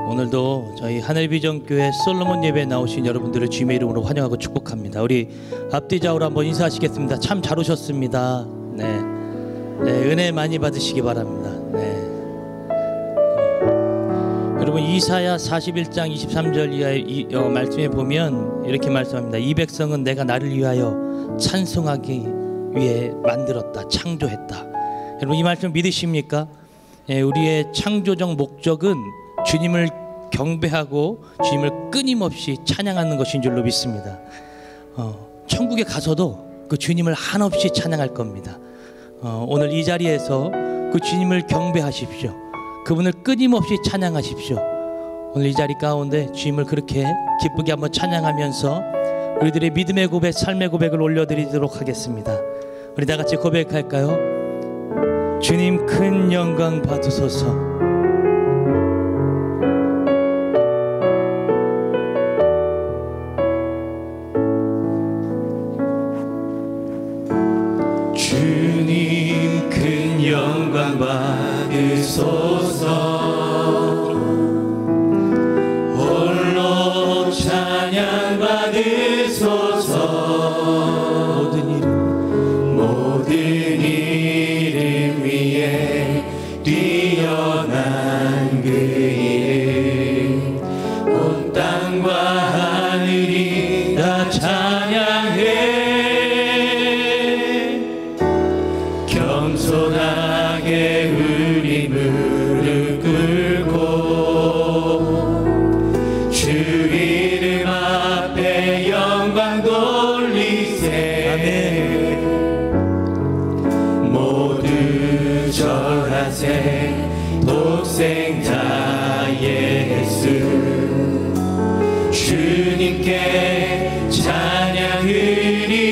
오늘도 저희 하늘비전교회 솔로몬 예배에 나오신 여러분들을 주님의 이름으로 환영하고 축복합니다. 우리 앞뒤 좌우로 한번 인사하시겠습니다. 참 잘 오셨습니다. 네, 은혜 많이 받으시기 바랍니다. 여러분 이사야 41장 23절 이하의 말씀에 보면 이렇게 말씀합니다. 이 백성은 내가 나를 위하여 찬송하기 위해 만들었다, 창조했다. 여러분 이 말씀 믿으십니까? 우리의 창조적 목적은 주님을 경배하고 주님을 끊임없이 찬양하는 것인 줄로 믿습니다. 천국에 가서도 그 주님을 한없이 찬양할 겁니다. 오늘 이 자리에서 그 주님을 경배하십시오. 그분을 끊임없이 찬양하십시오. 오늘 이 자리 가운데 주님을 그렇게 기쁘게 한번 찬양하면서 우리들의 믿음의 고백, 삶의 고백을 올려드리도록 하겠습니다. 우리 다 같이 고백할까요? 주님 큰 영광 받으소서. 주님 큰 영광 받으소서. 홀로 찬양 받으소서. 모든 이름 위에 뛰어난 그 이름, 온 땅과 하늘이 다 찬양해. 겸손하게 우리 무릎 꿇고 주 이름 앞에 영광 돌리세. 아멘. 모두 절하세. 독생자 예수 주님께 찬양 드리리.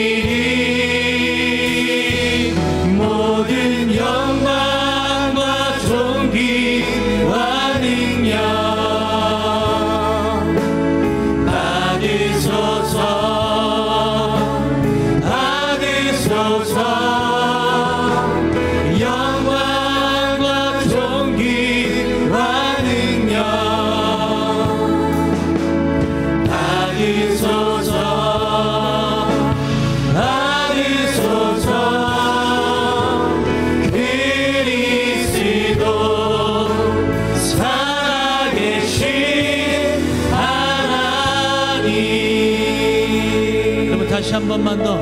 모든 영광과 존귀와 능력 받으소서. 받으소서. 영광과 존귀와 능력 받으소서. 다시 한 번만 더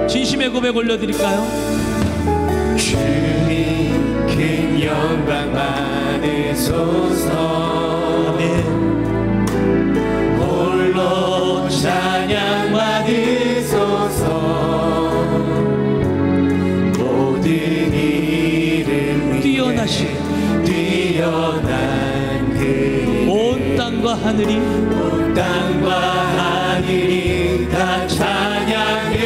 진심의 고백 올려드릴까요? 주님 큰 영광 받으소서. 아멘. 홀로 찬양 받으소서. 모든 이름 뛰어나신 뛰어난 그 온 땅과 하늘이 온 땅과 하늘이 다 찬양해.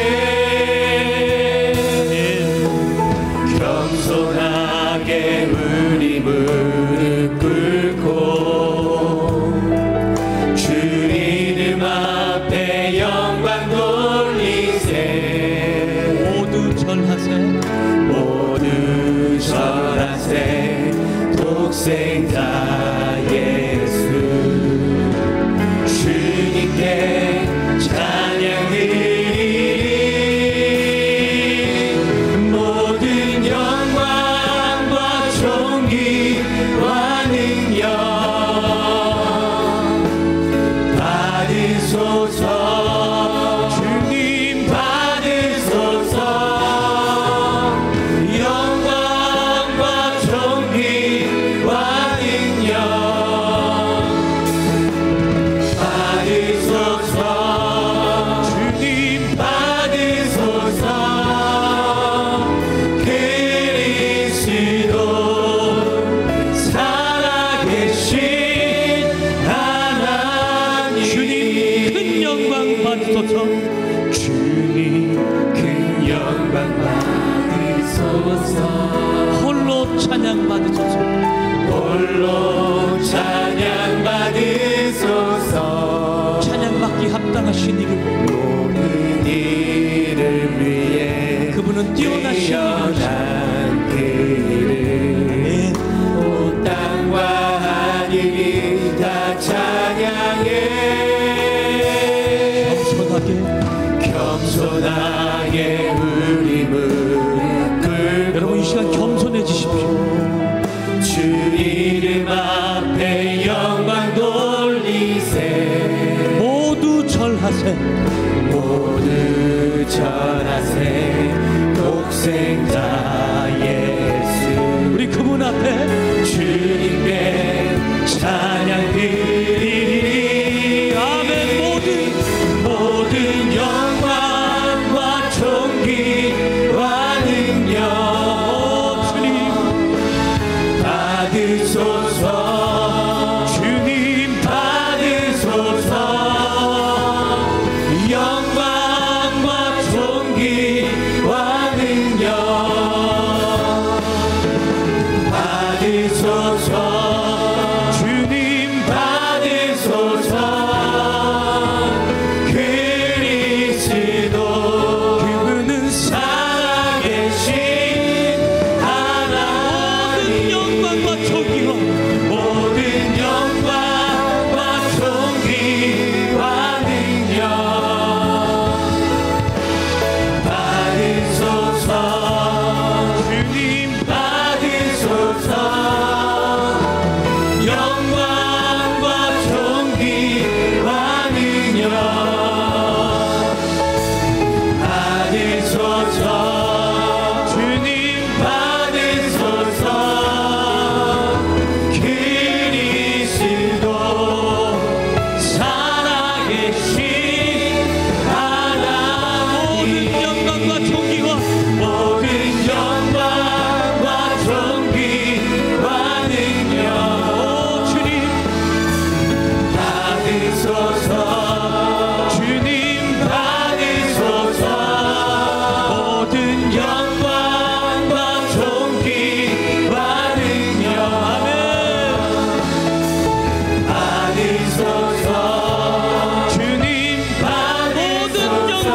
겸손하게 우리 무릎 꿇고 주 이름 앞에 영광 돌리세. 모두 절하세. 모두 절하세. 독생자 예수 주님께 찬양 드리리. 모든 영광과 존귀와 능력 받으소서. 주님 받으소서. 영광과 존귀와 능력 받으소서. 주님 받으소서. 그리스도 살아계신 하나님. 주님 큰 영광 받으소서. 주님 큰 영광 받으소서. 홀로 찬양 받으소서. 홀로 찬양 받으소서. 찬양받기 합당하신 이름, 모든 이름 위에 그분은 뛰어나신 그 이름, 온 땅과 하늘이 다 주십시오. 주 이름 앞에 영광 돌리세. 모두 절하세. 모두 절하세. 독생자 예수. 우리 그분 앞에 주님의 찬양 드리리. 아멘. 모든 영광과 존귀와 능력 주님 받으소서. 주님 받으소서. 영광과 존귀와 능력 받으소서. 주님 받으소서. 그리스도 그분은 살아계신 하나님. 영광과 존귀와 모든 영광과 존귀와 능력 받으소서. 주님 받으소서. 영광과 존귀와 능력 받으소서. 주님 받으소서. 그리스도 살아계신 하나님. 영광과 존귀와 모든 영광과 존귀와 능력 주님 받으소서. 주님 받으소서. 모든 영광과 존귀와 능력 받으소서. 주님 받으소서.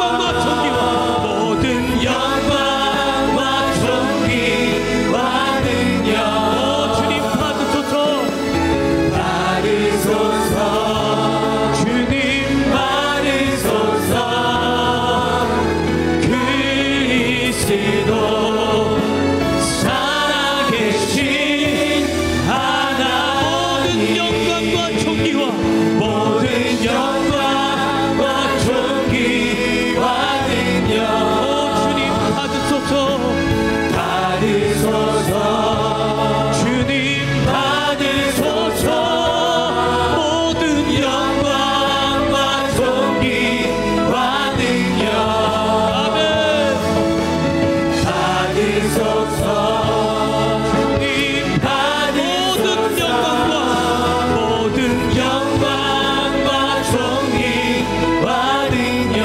모든 영광과 존귀와 능력 주님 받으소서. 받으소서. 주님 받으소서. 그리스도 살아계신 하나님. 영광과 존귀와 모든 영광과 존귀와 능력 주님 받으소서. 받으소서. 주님 받으소서. 모든 영광과 존귀와 능력 받으소서. 주님 받으소서. 모든 영광과 존귀와 능력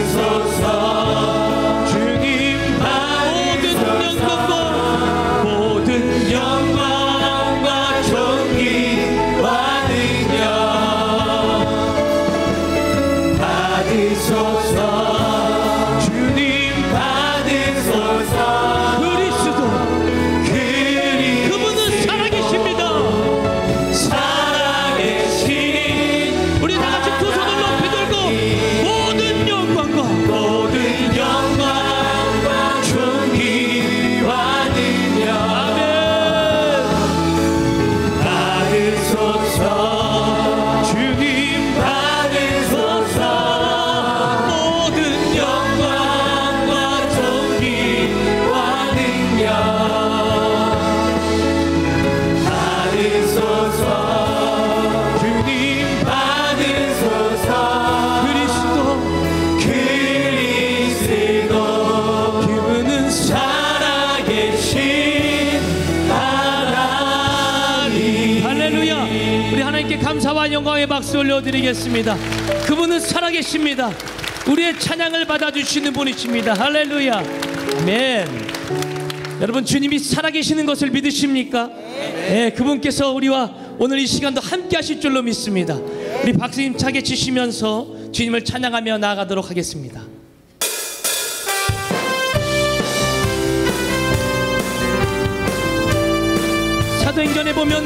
받으소서. 주님 받으소서. 모든 영광과 존귀와 능력 받으소서. 주님 받으소서. 그리스도 그분은 그리스도 살아계십니다. 살아계신 우리 다 같이 두 손을 높이 들고 모든 영광과 모든 영광과 존귀와 능력 받으소서. 주님 받으소서. 모든 영광과 존귀와 능력 받으소서. 주님 받으소서. 그리스도 그분은 살아계신 하나님. 할렐루야. 우리 하나님께 감사와 영광의 박수 올려드리겠습니다. 그분은 살아계십니다. 우리의 찬양을 받아주시는 분이십니다. 할렐루야. 아멘. 여러분, 주님이 살아계시는 것을 믿으십니까? 네, 그분께서 우리와 오늘 이 시간도 함께 하실 줄로 믿습니다. 우리 박수 힘차게 치시면서 주님을 찬양하며 나아가도록 하겠습니다. 사도행전에 보면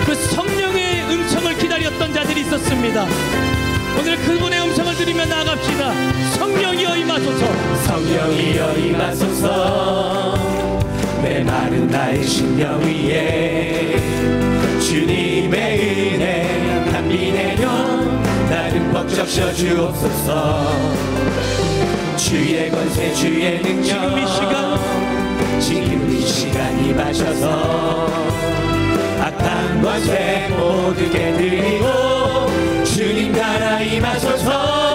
그 성령의 음성을 기다렸던 자들이 있었습니다. 오늘 그분의 음성을 들으며 나갑시다. 성령이여 임하소서. 성령이여 임하소서. 메마른 나의 심령 위에 주님의 은혜 담비 내려 나를 벅적셔 주옵소서. 주의 권세 주의 능력 지금 이 시간 임하셔서 악한 권세 모두 깨뜨리고 주님 나라 임하소서.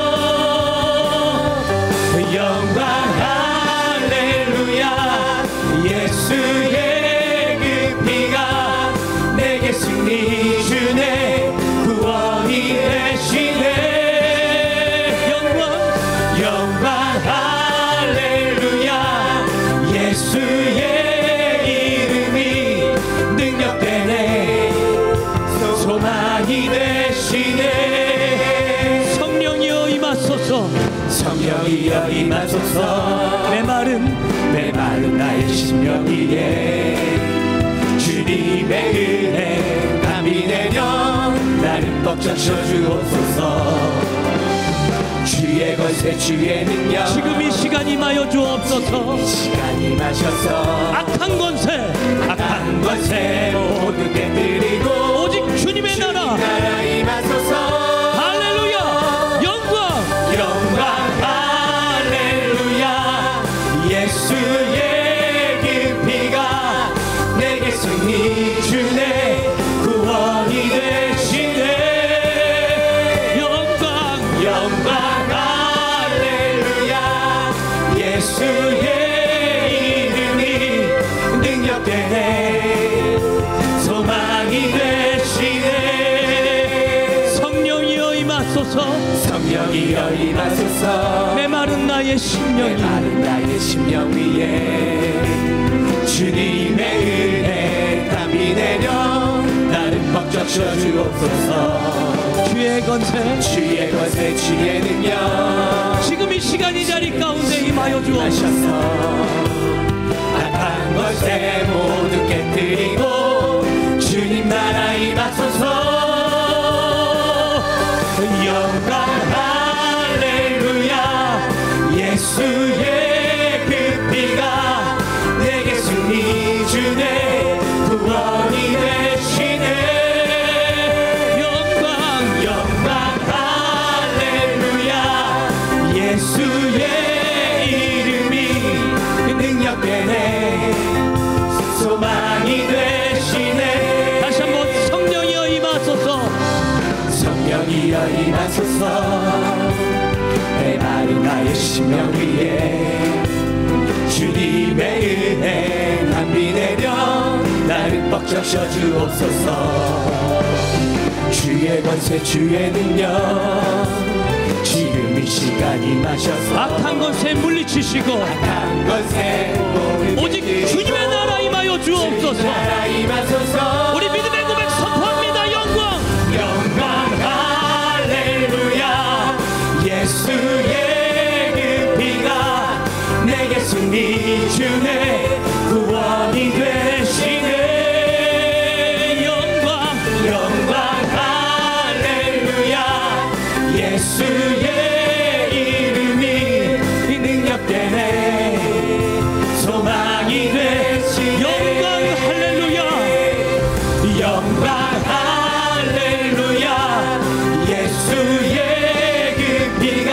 영광 할렐루야. 예수의 그 피가 내게 승리 주네. 구원이 되시네. 영광 할렐루야. 예수의 이름이 능력되네. 소망이 되시네. 성령이여 임하소서. 성령이여 임하소서. 메마른 나의 심령 위에 주님의 은혜 담비 내려 나를 벅적셔 주옵소서. 주의 권세 주의 능력 지금 이 시간 임하여 주옵소서. 이 시간 임하셔서 악한 권세 모두 깨뜨리고 오직 주님의 나라 임하소서. 할렐루야. 영광 할렐루야. 예수의 그 피가 내게 승리 주네. 구원이 되시네. 영광 할렐루야. 예수의 이름이 능력되네. 소망이 되시네. 성령이여 임하소서. 성령이여 임하소서. 메마른 나의 심령이 나의 심령 위에 주님의 은혜 담비 내려 나를 벅적셔 주옵소서. 주의 권세 주의 능력 지금 이 시간 이 자리 가운데 임하여 주옵소서. 하셔서 악한 것에 모두 깨뜨리고 주님 나라 임하소서. 영광 할렐루야. 예수의 그 피가 내게 승리 주네. 구원이 되시네. 영광 할렐루야. 예수의 이름이 능력되네. 소망이 되시네. 다시 한번 성령이여 임하소서. 성령이여 임하소서. 메마른 나의 심령 위에 주님의 은혜 담비 내려 나를 벅적셔 주옵소서. 주의 권세 주의 능력 지금 이 시간 임하셔서 악한 권세 물리치시고 악한 권세 오직 주님의 나라 임하여 주옵소서. 나라 임하소서. 우리 믿음의 고백 선포합니다. 영광 할렐루야. 예수의 그 피가 내게 승리 주네. 구원이 되시네. 영광 할렐루야. 예수의 이름이 능력되네. 소망이 되시네. 영광 할렐루야. 영광 할렐루야. 예수의 그 피가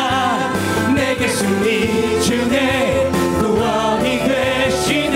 내게 승리 주네. 구원이 되시네.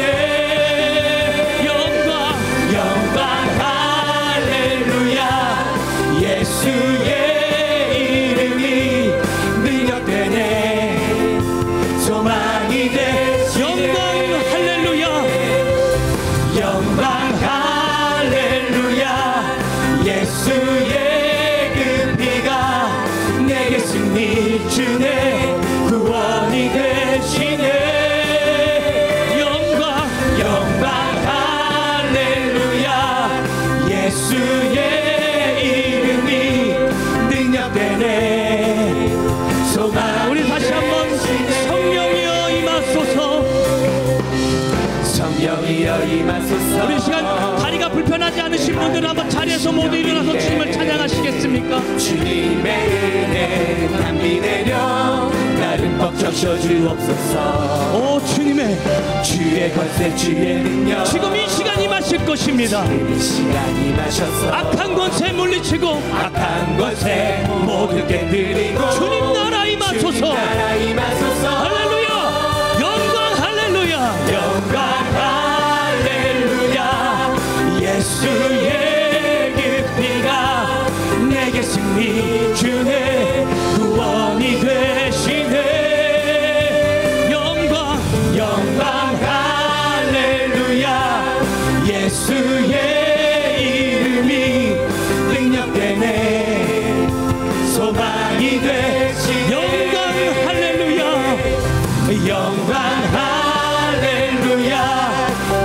않으신 분들은 한번 자리에서 모두 일어나서 주님을 찬양하시겠습니까? 주님의 은혜 남비 내려 나를 벅적셔 주옵소서. 오 주님의 주의 권세 주의 능력 지금 이 시간이 마실 것입니다. 이 시간이 마셔서 악한 권세 물리치고 악한 권세 모두 깨뜨리고 주님 나라 임하소서. 주님 나라 임하소서. 할렐루야 영광 할렐루야 영광 할렐루야. 예수의 그 피가 내게 승리 주네 구원이 되시네. 영광 할렐루야. 예수의 이름이 능력되네 소망이 되시네. 영광 할렐루야.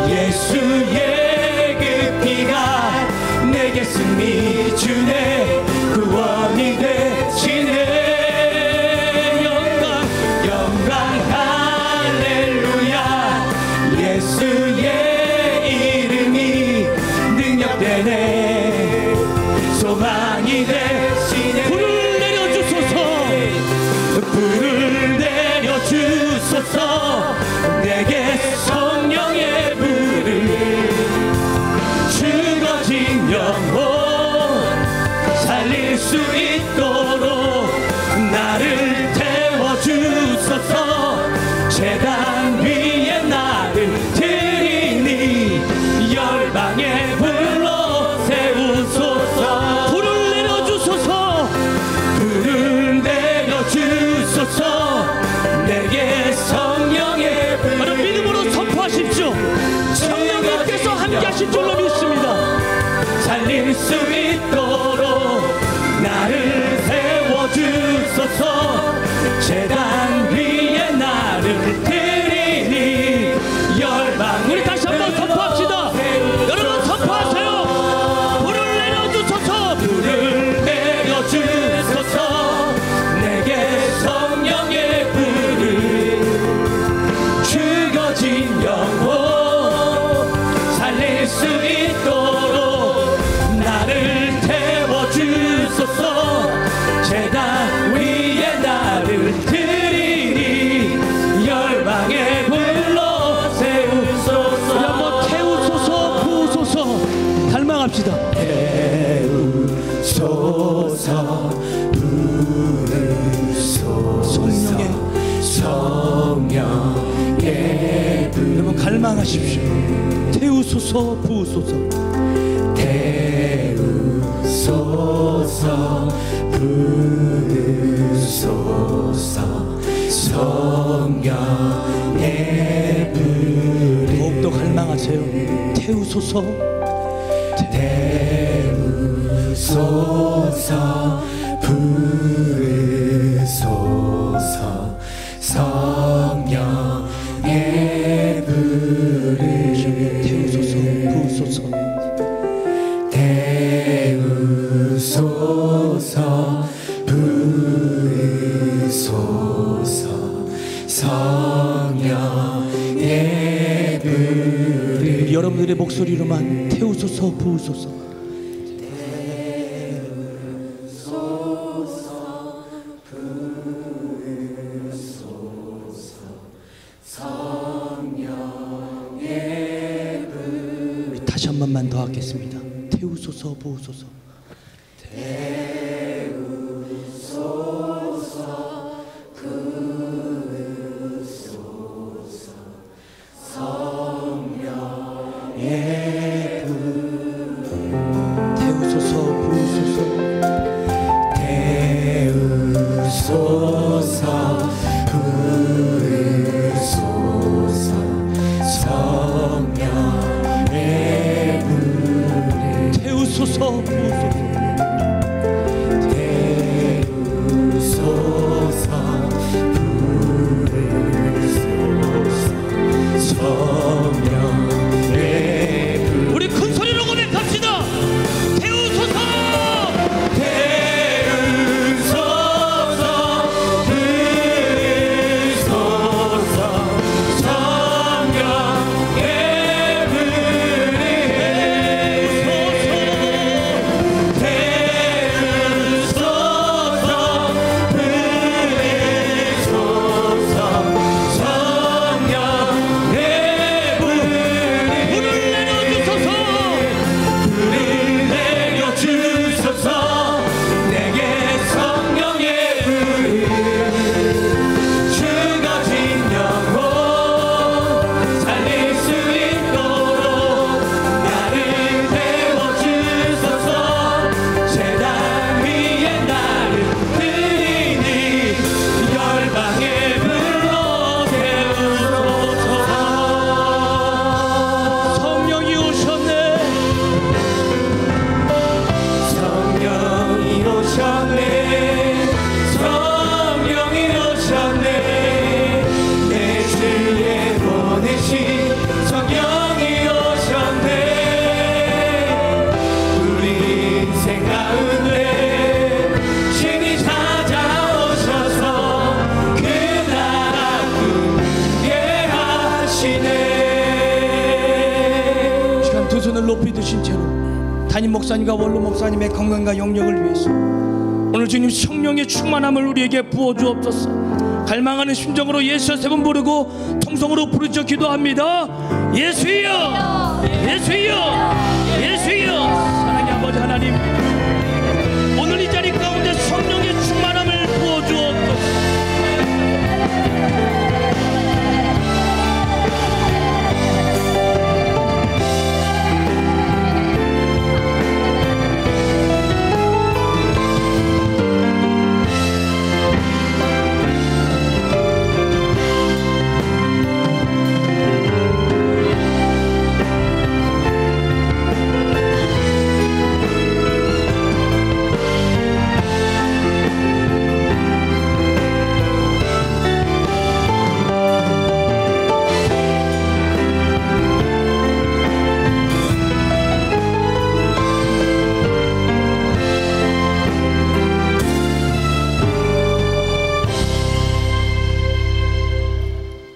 예수의 그 피가 내게 승리 주네 구원이 되시네. 영광 할렐루야. 예수의 이름이 능력되네 소망이 되시네. 불을 내려주소서. 불을 내려주소서. 내게 성령의 불을 죽어진 영혼 살릴 수 있도록 나를 태워주소서. 제단 위에 나를 드리니 열방에 불러 세우소서. 불을 내려주소서. 불을 내려주소서. 내게 성령의 여러분 믿음으로 선포하십시오. 성령님께서 함께하신 줄로 믿습니다. 살릴 수 있도록 나를 세워주소서. 제단 위에 나를 드리니 열방. 우리 다시 한번 선포합시다. 여러분 선포하세요. 불을 내려주소서. 불을 내려주소서. 내게 성령의 불을 죽어진 영혼 살릴 수 있도록 나를 태워주소서. 제단 위에 나를 드리니 열방에 불러 세우소서. 우리 한번 태우소서 부으소서 갈망합시다. 태우소서 부으소서. 성령의 불. 여러분 갈망하십시오. 태우소서 부으소서. 태우소서 부으소서. 성령의 불을 더욱더 갈망하세요. 태우소서. 태우소서 부으소서. 성령의 불을 태우소서 부으소서. 태우소서 부으소서. 성령의 불을. 여러분들의 목소리로만 태우소서 부으소서. 우리 다시 한 번만 더 하겠습니다. 태우소서 부으소서. 태우소서 부으소서. 태우소서 부으소서. 성령의 불을. 태우소서 부으소서. 태우소서 부으소서. 성령의 불. 우리 큰 소리로 고백합시다. 태우소서. 태우소서 부으소서. 성령의 불을. 하늘 높이 드신 채로 담임 목사님과 원로 목사님의 건강과 영역을 위해서 오늘 주님 성령의 충만함을 우리에게 부어주옵소서. 갈망하는 심정으로 예수 세 번 부르고 통성으로 부르짖어 기도합니다. 예수여, 예수여, 예수여. 사랑의 아버지 하나님, 오늘 이 자리 가운데 성령의 충만함을 부어주옵소서.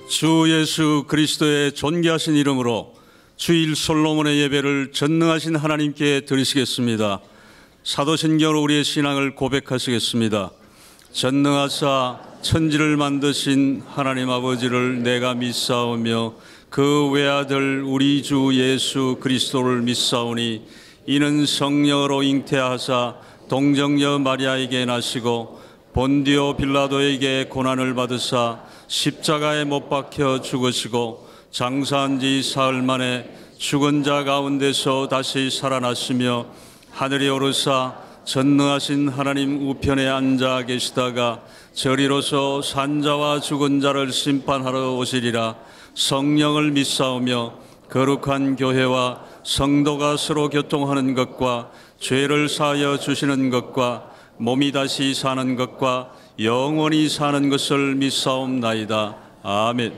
주 예수 그리스도의 존귀하신 이름으로 주일 솔로몬의 예배를 전능하신 하나님께 드리시겠습니다. 사도신경으로 우리의 신앙을 고백하시겠습니다. 전능하사 천지를 만드신 하나님 아버지를 내가 믿사오며 그 외아들 우리 주 예수 그리스도를 믿사오니 이는 성령으로 잉태하사 동정녀 마리아에게 나시고 본디오 빌라도에게 고난을 받으사 십자가에 못 박혀 죽으시고 장사한 지 사흘 만에 죽은 자 가운데서 다시 살아나시며 하늘에 오르사 전능하신 하나님 우편에 앉아 계시다가 저리로서 산자와 죽은 자를 심판하러 오시리라. 성령을 믿사오며 거룩한 교회와 성도가 서로 교통하는 것과 죄를 사하여 주시는 것과 몸이 다시 사는 것과 영원히 사는 것을 믿사옵나이다. 아멘.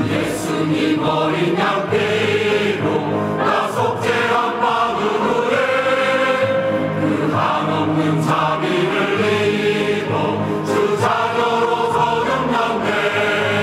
예수님 어린 양떼로 나 속죄한 마음으로 그 한없는 자비를 입어 주 자녀로 거듭났네.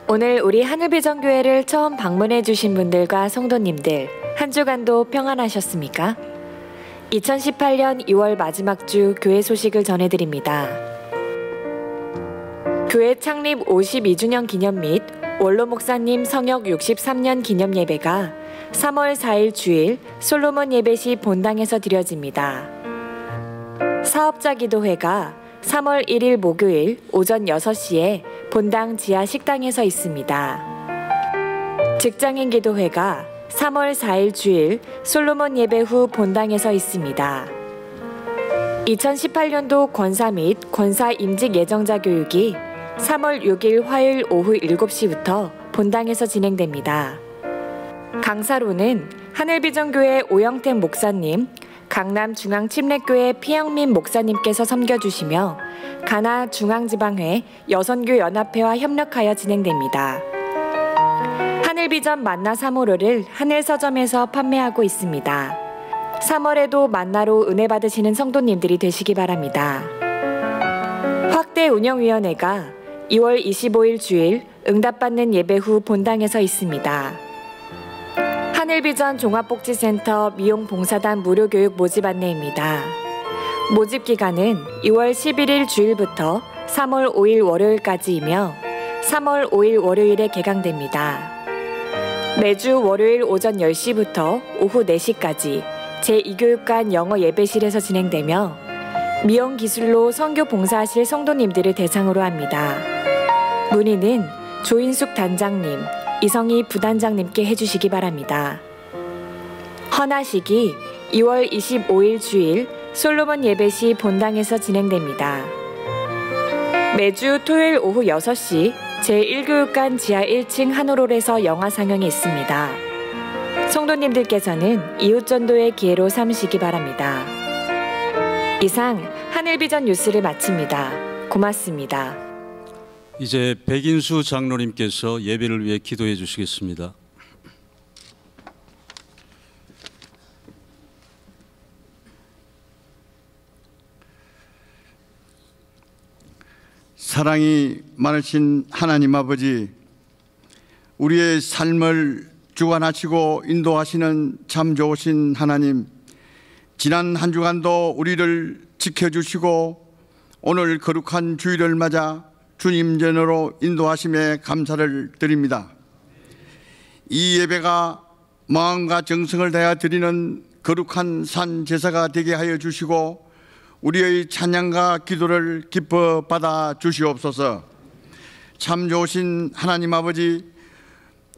오늘 우리 하늘비전교회를 처음 방문해 주신 분들과 성도님들, 한 주간도 평안하셨습니까? 2018년 2월 마지막 주 교회 소식을 전해드립니다. 교회 창립 52주년 기념 및 원로 목사님 성역 63년 기념 예배가 3월 4일 주일 솔로몬 예배시 본당에서 드려집니다. 사업자 기도회가 3월 1일 목요일 오전 6시에 본당 지하 식당에서 있습니다. 직장인 기도회가 3월 4일 주일 솔로몬 예배 후 본당에서 있습니다. 2018년도 권사 및 권사 임직 예정자 교육이 3월 6일 화요일 오후 7시부터 본당에서 진행됩니다. 강사로는 하늘비전교회 오영택 목사님, 강남중앙침례교회 피영민 목사님께서 섬겨주시며 가나 중앙지방회 여선교연합회와 협력하여 진행됩니다. 하늘비전 만나 3호로를 하늘서점에서 판매하고 있습니다. 3월에도 만나로 은혜 받으시는 성도님들이 되시기 바랍니다. 확대 운영위원회가 2월 25일 주일 응답받는 예배 후 본당에서 있습니다. 하늘비전 종합복지센터 미용봉사단 무료교육 모집 안내입니다. 모집 기간은 2월 11일 주일부터 3월 5일 월요일까지이며 3월 5일 월요일에 개강됩니다. 매주 월요일 오전 10시부터 오후 4시까지 제2교육관 영어 예배실에서 진행되며 미용기술로 선교 봉사하실 성도님들을 대상으로 합니다. 문의는 조인숙 단장님, 이성희 부단장님께 해주시기 바랍니다. 헌화식이 2월 25일 주일 솔로몬 예배시 본당에서 진행됩니다. 매주 토요일 오후 6시 제1교육관 지하 1층 한호롤에서 영화 상영이 있습니다. 성도님들께서는 이웃전도의 기회로 삼으시기 바랍니다. 이상 하늘비전 뉴스를 마칩니다. 고맙습니다. 이제 백인수 장로님께서 예배를 위해 기도해 주시겠습니다. 사랑이 많으신 하나님 아버지, 우리의 삶을 주관하시고 인도하시는 참 좋으신 하나님, 지난 한 주간도 우리를 지켜주시고 오늘 거룩한 주일을 맞아 주님 전으로 인도하심에 감사를 드립니다. 이 예배가 마음과 정성을 다해 드리는 거룩한 산 제사가 되게 하여 주시고 우리의 찬양과 기도를 기뻐 받아 주시옵소서. 참 좋으신 하나님 아버지,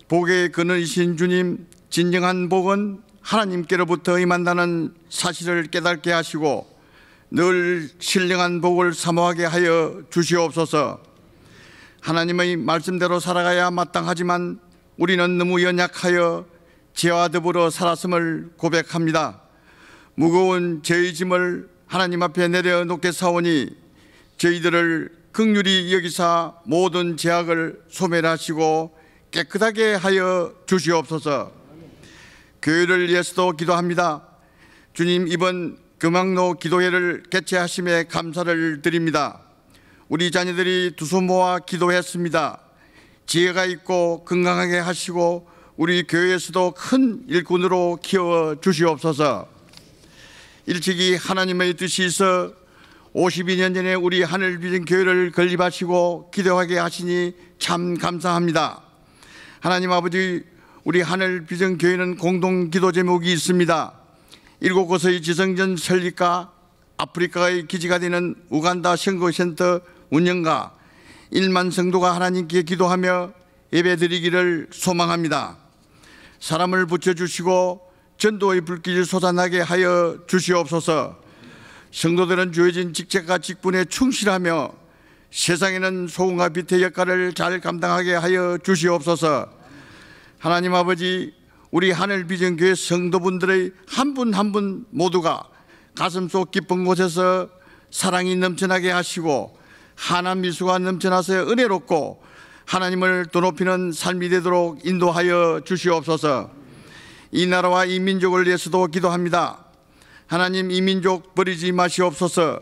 복의 근원이신 주님, 진정한 복은 하나님께로부터 임한다는 사실을 깨닫게 하시고 늘 신령한 복을 사모하게 하여 주시옵소서. 하나님의 말씀대로 살아가야 마땅하지만 우리는 너무 연약하여 죄와 더불어 살았음을 고백합니다. 무거운 죄의 짐을 하나님 앞에 내려놓게 사오니 저희들을 긍휼히 여기사 모든 죄악을 소멸하시고 깨끗하게 하여 주시옵소서. 교회를 위해서도 기도합니다. 주님, 이번 금왕로 기도회를 개최하심에 감사를 드립니다. 우리 자녀들이 두 손 모아 기도했습니다. 지혜가 있고 건강하게 하시고 우리 교회에서도 큰 일꾼으로 키워 주시옵소서. 일찍이 하나님의 뜻이 있어 52년 전에 우리 하늘비전 교회를 건립하시고 기도하게 하시니 참 감사합니다. 하나님 아버지, 우리 하늘비전 교회는 공동 기도 제목이 있습니다. 7곳의 지성전 설립과 아프리카의 기지가 되는 우간다 선교센터 운영과 1만 성도가 하나님께 기도하며 예배드리기를 소망합니다. 사람을 붙여주시고 전도의 불길이 솟아나게 하여 주시옵소서. 성도들은 주어진 직책과 직분에 충실하며 세상에는 소금과 빛의 역할을 잘 감당하게 하여 주시옵소서. 하나님 아버지, 우리 하늘비전교회 성도분들의 한 분 한 분 모두가 가슴속 깊은 곳에서 사랑이 넘쳐나게 하시고 한한 미수가 넘쳐나서 은혜롭고 하나님을 더 높이는 삶이 되도록 인도하여 주시옵소서. 이 나라와 이 민족을 위해서도 기도합니다. 하나님, 이 민족 버리지 마시옵소서.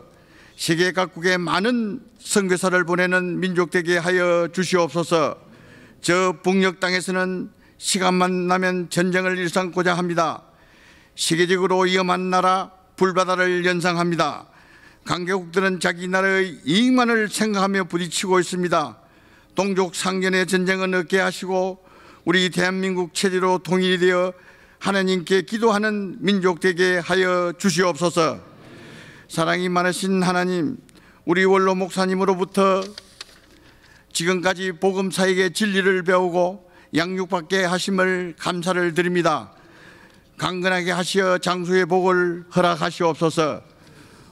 세계 각국에 많은 선교사를 보내는 민족 되게 하여 주시옵소서. 저 북녘 땅에서는 시간만 나면 전쟁을 일삼고자 합니다. 세계적으로 위험한 나라 불바다를 연상합니다. 강대국들은 자기 나라의 이익만을 생각하며 부딪히고 있습니다. 동족 상견의 전쟁은 없게 하시고 우리 대한민국 체제로 통일이 되어 하나님께 기도하는 민족 되게 하여 주시옵소서. 사랑이 많으신 하나님, 우리 원로 목사님으로부터 지금까지 복음 사역의 진리를 배우고 양육받게 하심을 감사를 드립니다. 강건하게 하시어 장수의 복을 허락하시옵소서.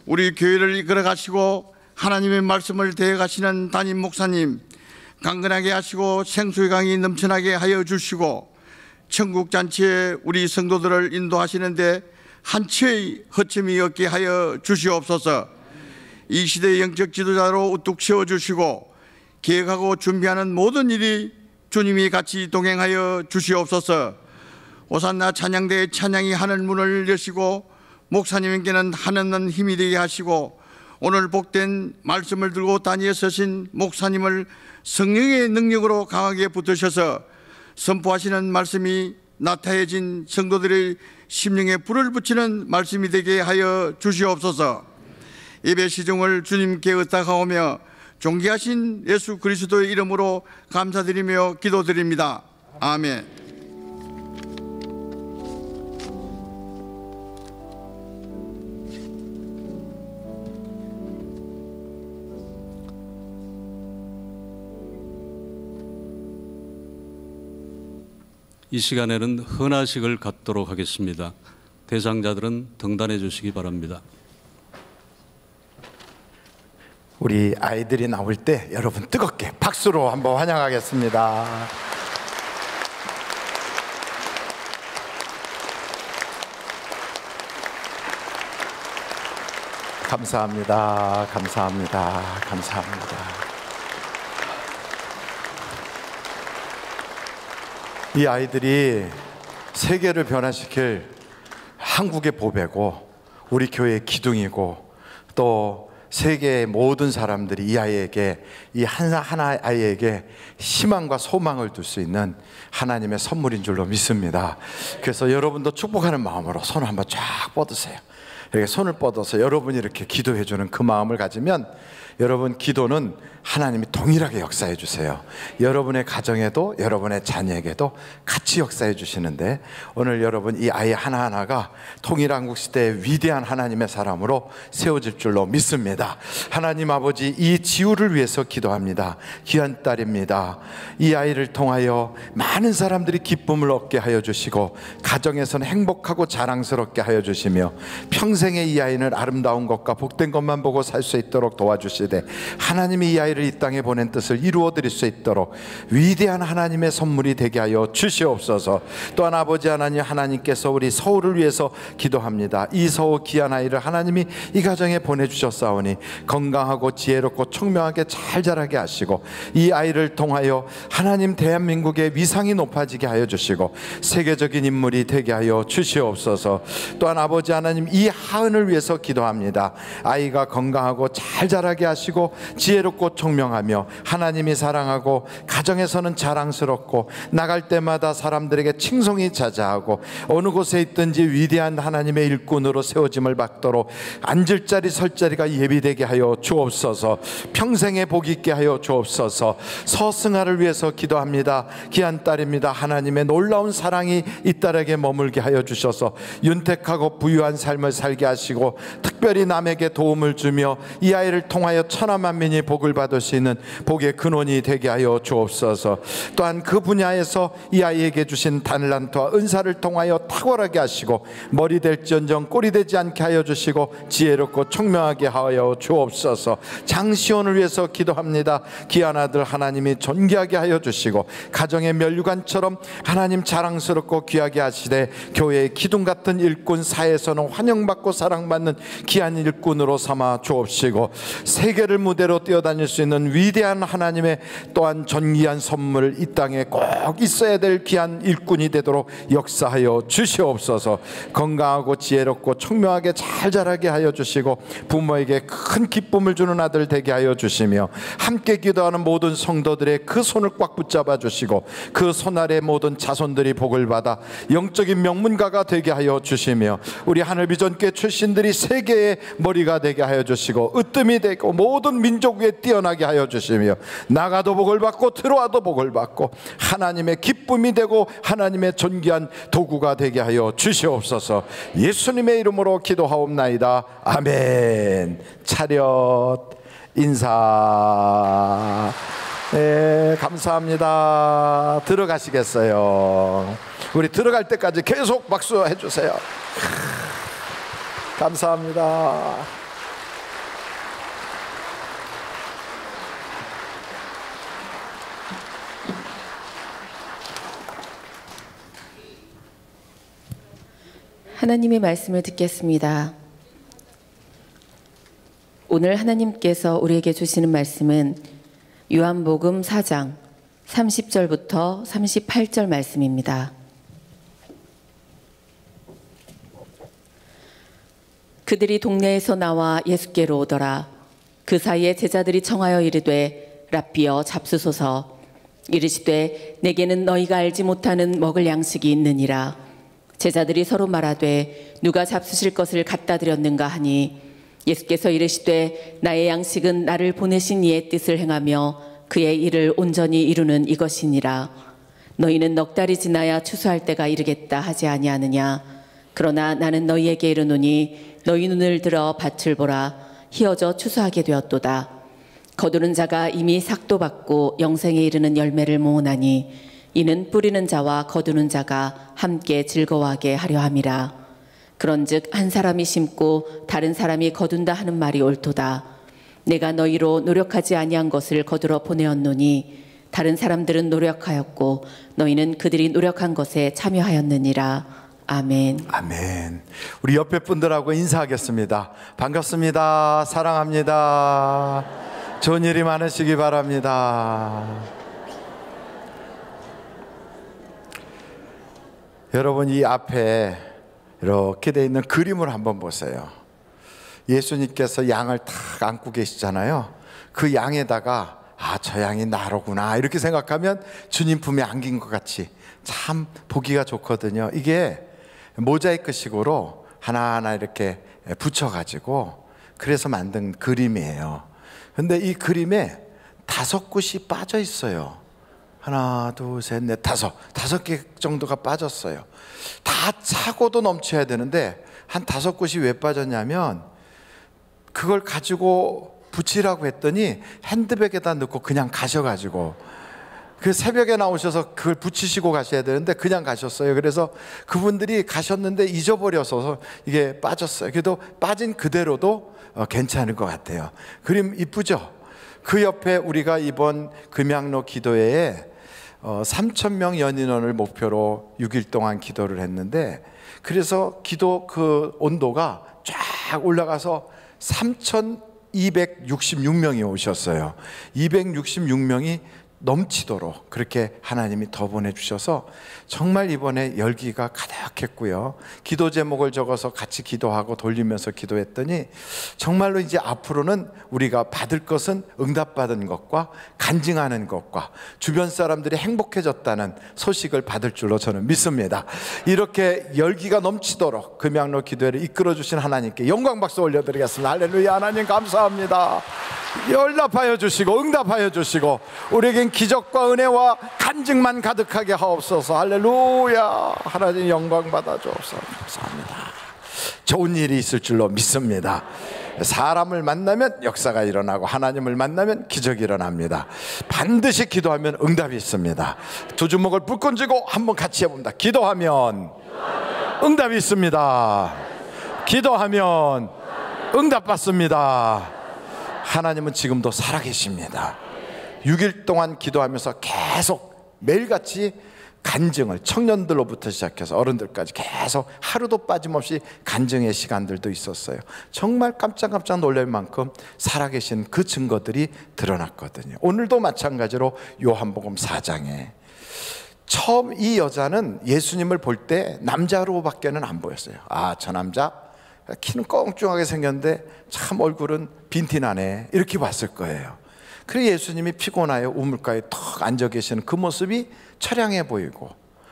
우리 교회를 이끌어 가시고 하나님의 말씀을 대해 가시는 담임 목사님, 강건하게 하시고 생수의 강이 넘쳐나게 하여 주시고 천국 잔치에 우리 성도들을 인도하시는데 한치의 허점이 없게 하여 주시옵소서. 이 시대의 영적 지도자로 우뚝 세워주시고 계획하고 준비하는 모든 일이 주님이 같이 동행하여 주시옵소서. 오산나 찬양대의 찬양이 하늘 문을 여시고 목사님에게는 한없는 힘이 되게 하시고 오늘 복된 말씀을 들고 단위에 서신 목사님을 성령의 능력으로 강하게 붙으셔서 선포하시는 말씀이 나타해진 성도들의 심령에 불을 붙이는 말씀이 되게 하여 주시옵소서. 예배 시중을 주님께 의탁하오며 존귀하신 예수 그리스도의 이름으로 감사드리며 기도드립니다. 아멘. 이 시간에는 헌화식을 갖도록 하겠습니다. 대상자들은 등단해 주시기 바랍니다. 우리 아이들이 나올 때 여러분 뜨겁게 박수로 한번 환영하겠습니다. 감사합니다. 감사합니다. 감사합니다. 이 아이들이 세계를 변화시킬 한국의 보배고 우리 교회의 기둥이고 또 세계의 모든 사람들이 이 아이에게, 이 하나 아이에게 희망과 소망을 둘 수 있는 하나님의 선물인 줄로 믿습니다. 그래서 여러분도 축복하는 마음으로 손을 한번 쫙 뻗으세요. 이렇게 손을 뻗어서 여러분이 이렇게 기도해 주는 그 마음을 가지면 여러분 기도는 하나님이 동일하게 역사해 주세요. 여러분의 가정에도 여러분의 자녀에게도 같이 역사해 주시는데 오늘 여러분 이 아이 하나하나가 통일한국 시대의 위대한 하나님의 사람으로 세워질 줄로 믿습니다. 하나님 아버지, 이 지우를 위해서 기도합니다. 귀한 딸입니다. 이 아이를 통하여 많은 사람들이 기쁨을 얻게 하여 주시고 가정에서는 행복하고 자랑스럽게 하여 주시며 평생에 이 아이는 아름다운 것과 복된 것만 보고 살 수 있도록 도와주시되 하나님이 이 아이를 이 땅에 보낸 뜻을 이루어 드릴 수 있도록 위대한 하나님의 선물이 되게 하여 주시옵소서. 또한 아버지 하나님, 하나님께서 우리 서울을 위해서 기도합니다. 이 서울 귀한 아이를 하나님이 이 가정에 보내주셨사오니 건강하고 지혜롭고 총명하게 잘 자라게 하시고 이 아이를 통하여 하나님 대한민국의 위상이 높아지게 하여 주시고 세계적인 인물이 되게 하여 주시옵소서. 또한 아버지 하나님, 이 하은을 위해서 기도합니다. 아이가 건강하고 잘 자라게 하시고 지혜롭고 총명하며 하나님이 사랑하고 가정에서는 자랑스럽고 나갈 때마다 사람들에게 칭송이 자자하고 어느 곳에 있든지 위대한 하나님의 일꾼으로 세워짐을 받도록 앉을 자리 설 자리가 예비되게 하여 주옵소서. 평생에 복 있게 하여 주옵소서. 서승아를 위해서 기도합니다. 귀한 딸입니다. 하나님의 놀라운 사랑이 이 딸에게 머물게 하여 주셔서 윤택하고 부유한 삶을 살게 하시고 특별히 남에게 도움을 주며 이 아이를 통하여 천하만민이 복을 받을 수 있는 복의 근원이 되게 하여 주옵소서. 또한 그 분야에서 이 아이에게 주신 달란트와 은사를 통하여 탁월하게 하시고 머리 될지언정 꼴이 되지 않게 하여 주시고 지혜롭고 총명하게 하여 주옵소서. 장시온을 위해서 기도합니다. 귀한 아들 하나님이 존귀하게 하여 주시고 가정의 면류관처럼 하나님 자랑스럽고 귀하게 하시되 교회의 기둥 같은 일꾼, 사회에서는 환영받고 사랑받는 귀한 일꾼으로 삼아 주옵시고 세계를 무대로 뛰어다닐 수 있는 위대한 하나님의 또한 존귀한 선물, 이 땅에 꼭 있어야 될 귀한 일꾼이 되도록 역사하여 주시옵소서. 건강하고 지혜롭고 청명하게 잘 자라게 하여 주시고, 부모에게 큰 기쁨을 주는 아들 되게 하여 주시며, 함께 기도하는 모든 성도들의 그 손을 꽉 붙잡아 주시고, 그 손 아래 모든 자손들이 복을 받아 영적인 명문가가 되게 하여 주시며, 우리 하늘비전교회 출신들이 세계의 머리가 되게 하여 주시고, 으뜸이 되고 모든 민족 위에 뛰어나게 하여 주시며, 나가도 복을 받고 들어와도 복을 받고 하나님의 기쁨이 되고 하나님의 존귀한 도구가 되게 하여 주시옵소서. 예수님의 이름으로 기도하옵나이다. 아멘. 차렷 인사. 네, 감사합니다. 들어가시겠어요? 우리 들어갈 때까지 계속 박수 해주세요. 감사합니다. 하나님의 말씀을 듣겠습니다. 오늘 하나님께서 우리에게 주시는 말씀은 요한복음 4장 30절부터 38절 말씀입니다. 그들이 동네에서 나와 예수께로 오더라. 그 사이에 제자들이 청하여 이르되 랍비여 잡수소서. 이르시되 내게는 너희가 알지 못하는 먹을 양식이 있느니라. 제자들이 서로 말하되 누가 잡수실 것을 갖다 드렸는가 하니, 예수께서 이르시되 나의 양식은 나를 보내신 이의 뜻을 행하며 그의 일을 온전히 이루는 이것이니라. 너희는 넉 달이 지나야 추수할 때가 이르겠다 하지 아니하느냐. 그러나 나는 너희에게 이르노니 너희 눈을 들어 밭을 보라. 희어져 추수하게 되었도다. 거두는 자가 이미 삭도 받고 영생에 이르는 열매를 모으나니, 이는 뿌리는 자와 거두는 자가 함께 즐거워하게 하려 함이라. 그런즉 한 사람이 심고 다른 사람이 거둔다 하는 말이 옳도다. 내가 너희로 노력하지 아니한 것을 거두러 보내었노니 다른 사람들은 노력하였고 너희는 그들이 노력한 것에 참여하였느니라. 아멘. 아멘. 우리 옆에 분들하고 인사하겠습니다. 반갑습니다. 사랑합니다. 좋은 일이 많으시기 바랍니다. 여러분, 이 앞에 이렇게 돼 있는 그림을 한번 보세요. 예수님께서 양을 탁 안고 계시잖아요. 그 양에다가 저 양이 나로구나 이렇게 생각하면 주님 품에 안긴 것 같이 참 보기가 좋거든요. 이게 모자이크식으로 하나하나 이렇게 붙여가지고 그래서 만든 그림이에요. 근데 이 그림에 5곳이 빠져 있어요. 하나, 둘, 셋, 넷, 다섯 개 정도가 빠졌어요. 다 차고도 넘쳐야 되는데 한 5곳이 왜 빠졌냐면, 그걸 가지고 붙이라고 했더니 핸드백에다 넣고 그냥 가셔가지고, 그 새벽에 나오셔서 그걸 붙이시고 가셔야 되는데 그냥 가셨어요. 그래서 그분들이 가셨는데 잊어버려서 이게 빠졌어요. 그래도 빠진 그대로도 괜찮을 것 같아요. 그림 이쁘죠? 그 옆에 우리가 이번 금양로 기도회에 3,000명 연인원을 목표로 6일 동안 기도를 했는데, 그래서 기도 그 온도가 쫙 올라가서 3,266명이 오셨어요. 266명이 넘치도록 그렇게 하나님이 더 보내주셔서 정말 이번에 열기가 가득했고요. 기도 제목을 적어서 같이 기도하고 돌리면서 기도했더니 정말로 이제 앞으로는 우리가 받을 것은 응답받은 것과 간증하는 것과 주변 사람들이 행복해졌다는 소식을 받을 줄로 저는 믿습니다. 이렇게 열기가 넘치도록 금양로 기도회를 이끌어주신 하나님께 영광 박수 올려드리겠습니다. 할렐루야. 하나님 감사합니다. 연락하여 주시고 응답하여 주시고 우리에겐 기적과 은혜와 간증만 가득하게 하옵소서. 할렐루야. 하나님 영광 받아 주옵소서. 감사합니다. 좋은 일이 있을 줄로 믿습니다. 사람을 만나면 역사가 일어나고 하나님을 만나면 기적이 일어납니다. 반드시 기도하면 응답이 있습니다. 두 주먹을 불끈 쥐고 한번 같이 해봅니다. 기도하면 응답이 있습니다. 기도하면 응답 받습니다. 하나님은 지금도 살아계십니다. 6일 동안 기도하면서 계속 매일같이 간증을, 청년들로부터 시작해서 어른들까지 계속 하루도 빠짐없이 간증의 시간들도 있었어요. 정말 깜짝깜짝 놀랄 만큼 살아계신 그 증거들이 드러났거든요. 오늘도 마찬가지로 요한복음 4장에 처음 이 여자는 예수님을 볼 때 남자로밖에는 안 보였어요. 아, 저 남자 키는 껑충하게 생겼는데 참 얼굴은 빈티나네, 이렇게 봤을 거예요. 그래서 예수님이 피곤하여 우물가에 턱 앉아 계시는 그 모습이 처량해 보이고,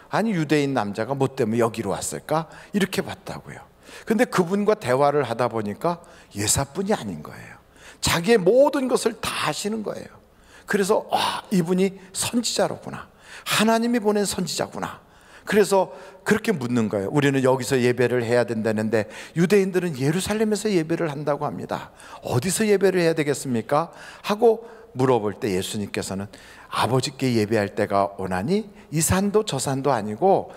아니 유대인 남자가 뭐 때문에 여기로 왔을까, 이렇게 봤다고요. 근데 그분과 대화를 하다 보니까 예사뿐이 아닌 거예요. 자기의 모든 것을 다 아시는 거예요. 그래서 이분이 선지자로구나, 하나님이 보낸 선지자구나. 그래서 그렇게 묻는 거예요. 우리는 여기서 예배를 해야 된다는데 유대인들은 예루살렘에서 예배를 한다고 합니다. 어디서 예배를 해야 되겠습니까? 하고 물어볼 때 예수님께서는 아버지께 예배할 때가 오나니 이 산도 저 산도 아니고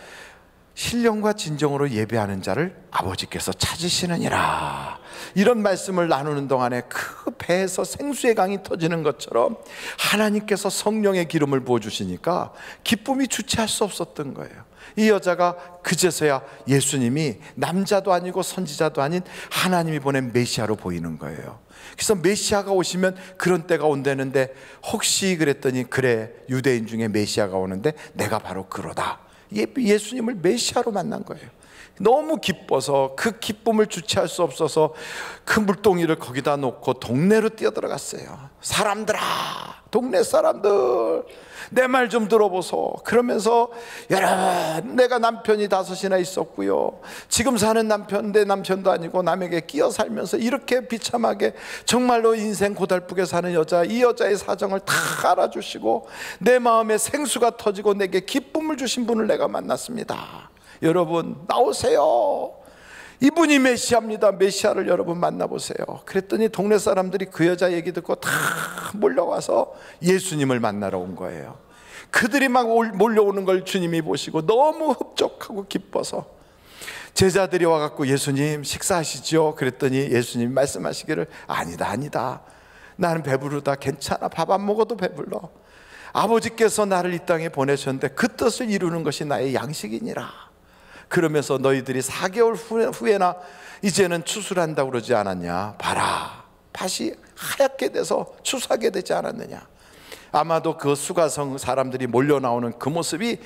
신령과 진정으로 예배하는 자를 아버지께서 찾으시느니라. 이런 말씀을 나누는 동안에 그 배에서 생수의 강이 터지는 것처럼 하나님께서 성령의 기름을 부어주시니까 기쁨이 주체할 수 없었던 거예요. 이 여자가 그제서야 예수님이 남자도 아니고 선지자도 아닌 하나님이 보낸 메시아로 보이는 거예요. 그래서 메시아가 오시면 그런 때가 온다는데 혹시 그랬더니 그래, 유대인 중에 메시아가 오는데 내가 바로 그러다. 예수님을 메시아로 만난 거예요. 너무 기뻐서 그 기쁨을 주체할 수 없어서 그 물동이를 거기다 놓고 동네로 뛰어들어갔어요. 사람들아, 동네 사람들, 내 말 좀 들어보소. 그러면서 여러분, 내가 남편이 5이나 있었고요, 지금 사는 남편 내 남편도 아니고 남에게 끼어 살면서 이렇게 비참하게 정말로 인생 고달프게 사는 여자, 이 여자의 사정을 다 알아주시고 내 마음에 생수가 터지고 내게 기쁨을 주신 분을 내가 만났습니다. 여러분 나오세요. 이분이 메시아입니다. 메시아를 여러분 만나보세요. 그랬더니 동네 사람들이 그 여자 얘기 듣고 다 몰려와서 예수님을 만나러 온 거예요. 그들이 막 몰려오는 걸 주님이 보시고 너무 흡족하고 기뻐서 제자들이 와갖고 예수님 식사하시죠? 그랬더니 예수님이 말씀하시기를 아니다, 나는 배부르다, 괜찮아, 밥 안 먹어도 배불러. 아버지께서 나를 이 땅에 보내셨는데 그 뜻을 이루는 것이 나의 양식이니라. 그러면서 너희들이 4개월 후에나 이제는 추수한다고 그러지 않았냐? 봐라, 밭이 하얗게 돼서 추수하게 되지 않았느냐? 아마도 그 수가성 사람들이 몰려 나오는 그 모습이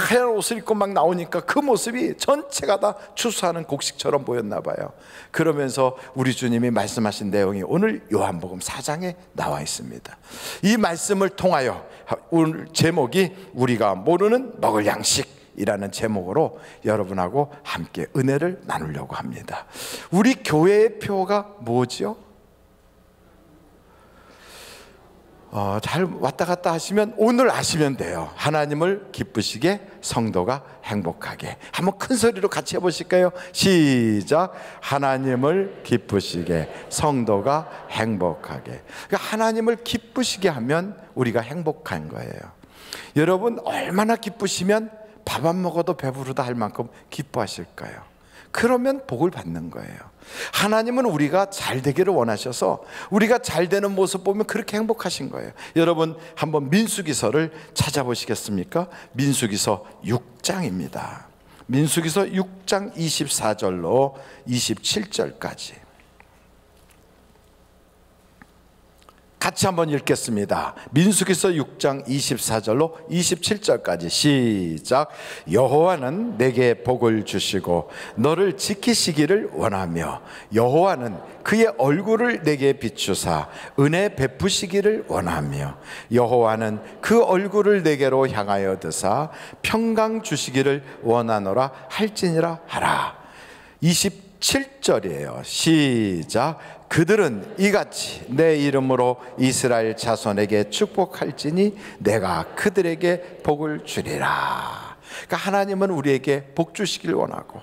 하얀 옷을 입고 막 나오니까 그 모습이 전체가 다 추수하는 곡식처럼 보였나 봐요. 그러면서 우리 주님이 말씀하신 내용이 오늘 요한복음 4장에 나와 있습니다. 이 말씀을 통하여 오늘 제목이 우리가 모르는 먹을 양식이라는 제목으로 여러분하고 함께 은혜를 나누려고 합니다. 우리 교회의 표가 뭐죠? 잘 왔다 갔다 하시면 오늘 아시면 돼요. 하나님을 기쁘시게, 성도가 행복하게. 한번 큰 소리로 같이 해보실까요? 시작. 하나님을 기쁘시게, 성도가 행복하게. 그러니까 하나님을 기쁘시게 하면 우리가 행복한 거예요. 여러분 얼마나 기쁘시면 밥 안 먹어도 배부르다 할 만큼 기뻐하실까요? 그러면 복을 받는 거예요. 하나님은 우리가 잘 되기를 원하셔서 우리가 잘 되는 모습 보면 그렇게 행복하신 거예요. 여러분 한번 민수기서를 찾아보시겠습니까? 민수기서 6장입니다. 민수기서 6장 24절로 27절까지 같이 한번 읽겠습니다. 민수기서 6장 24절로 27절까지 시작. 여호와는 내게 복을 주시고 너를 지키시기를 원하며 여호와는 그의 얼굴을 내게 비추사 은혜 베푸시기를 원하며 여호와는 그 얼굴을 내게로 향하여 드사 평강 주시기를 원하노라 할지니라 하라. 27절이에요. 시작. 그들은 이같이 내 이름으로 이스라엘 자손에게 축복할지니 내가 그들에게 복을 주리라. 그러니까 하나님은 우리에게 복 주시길 원하고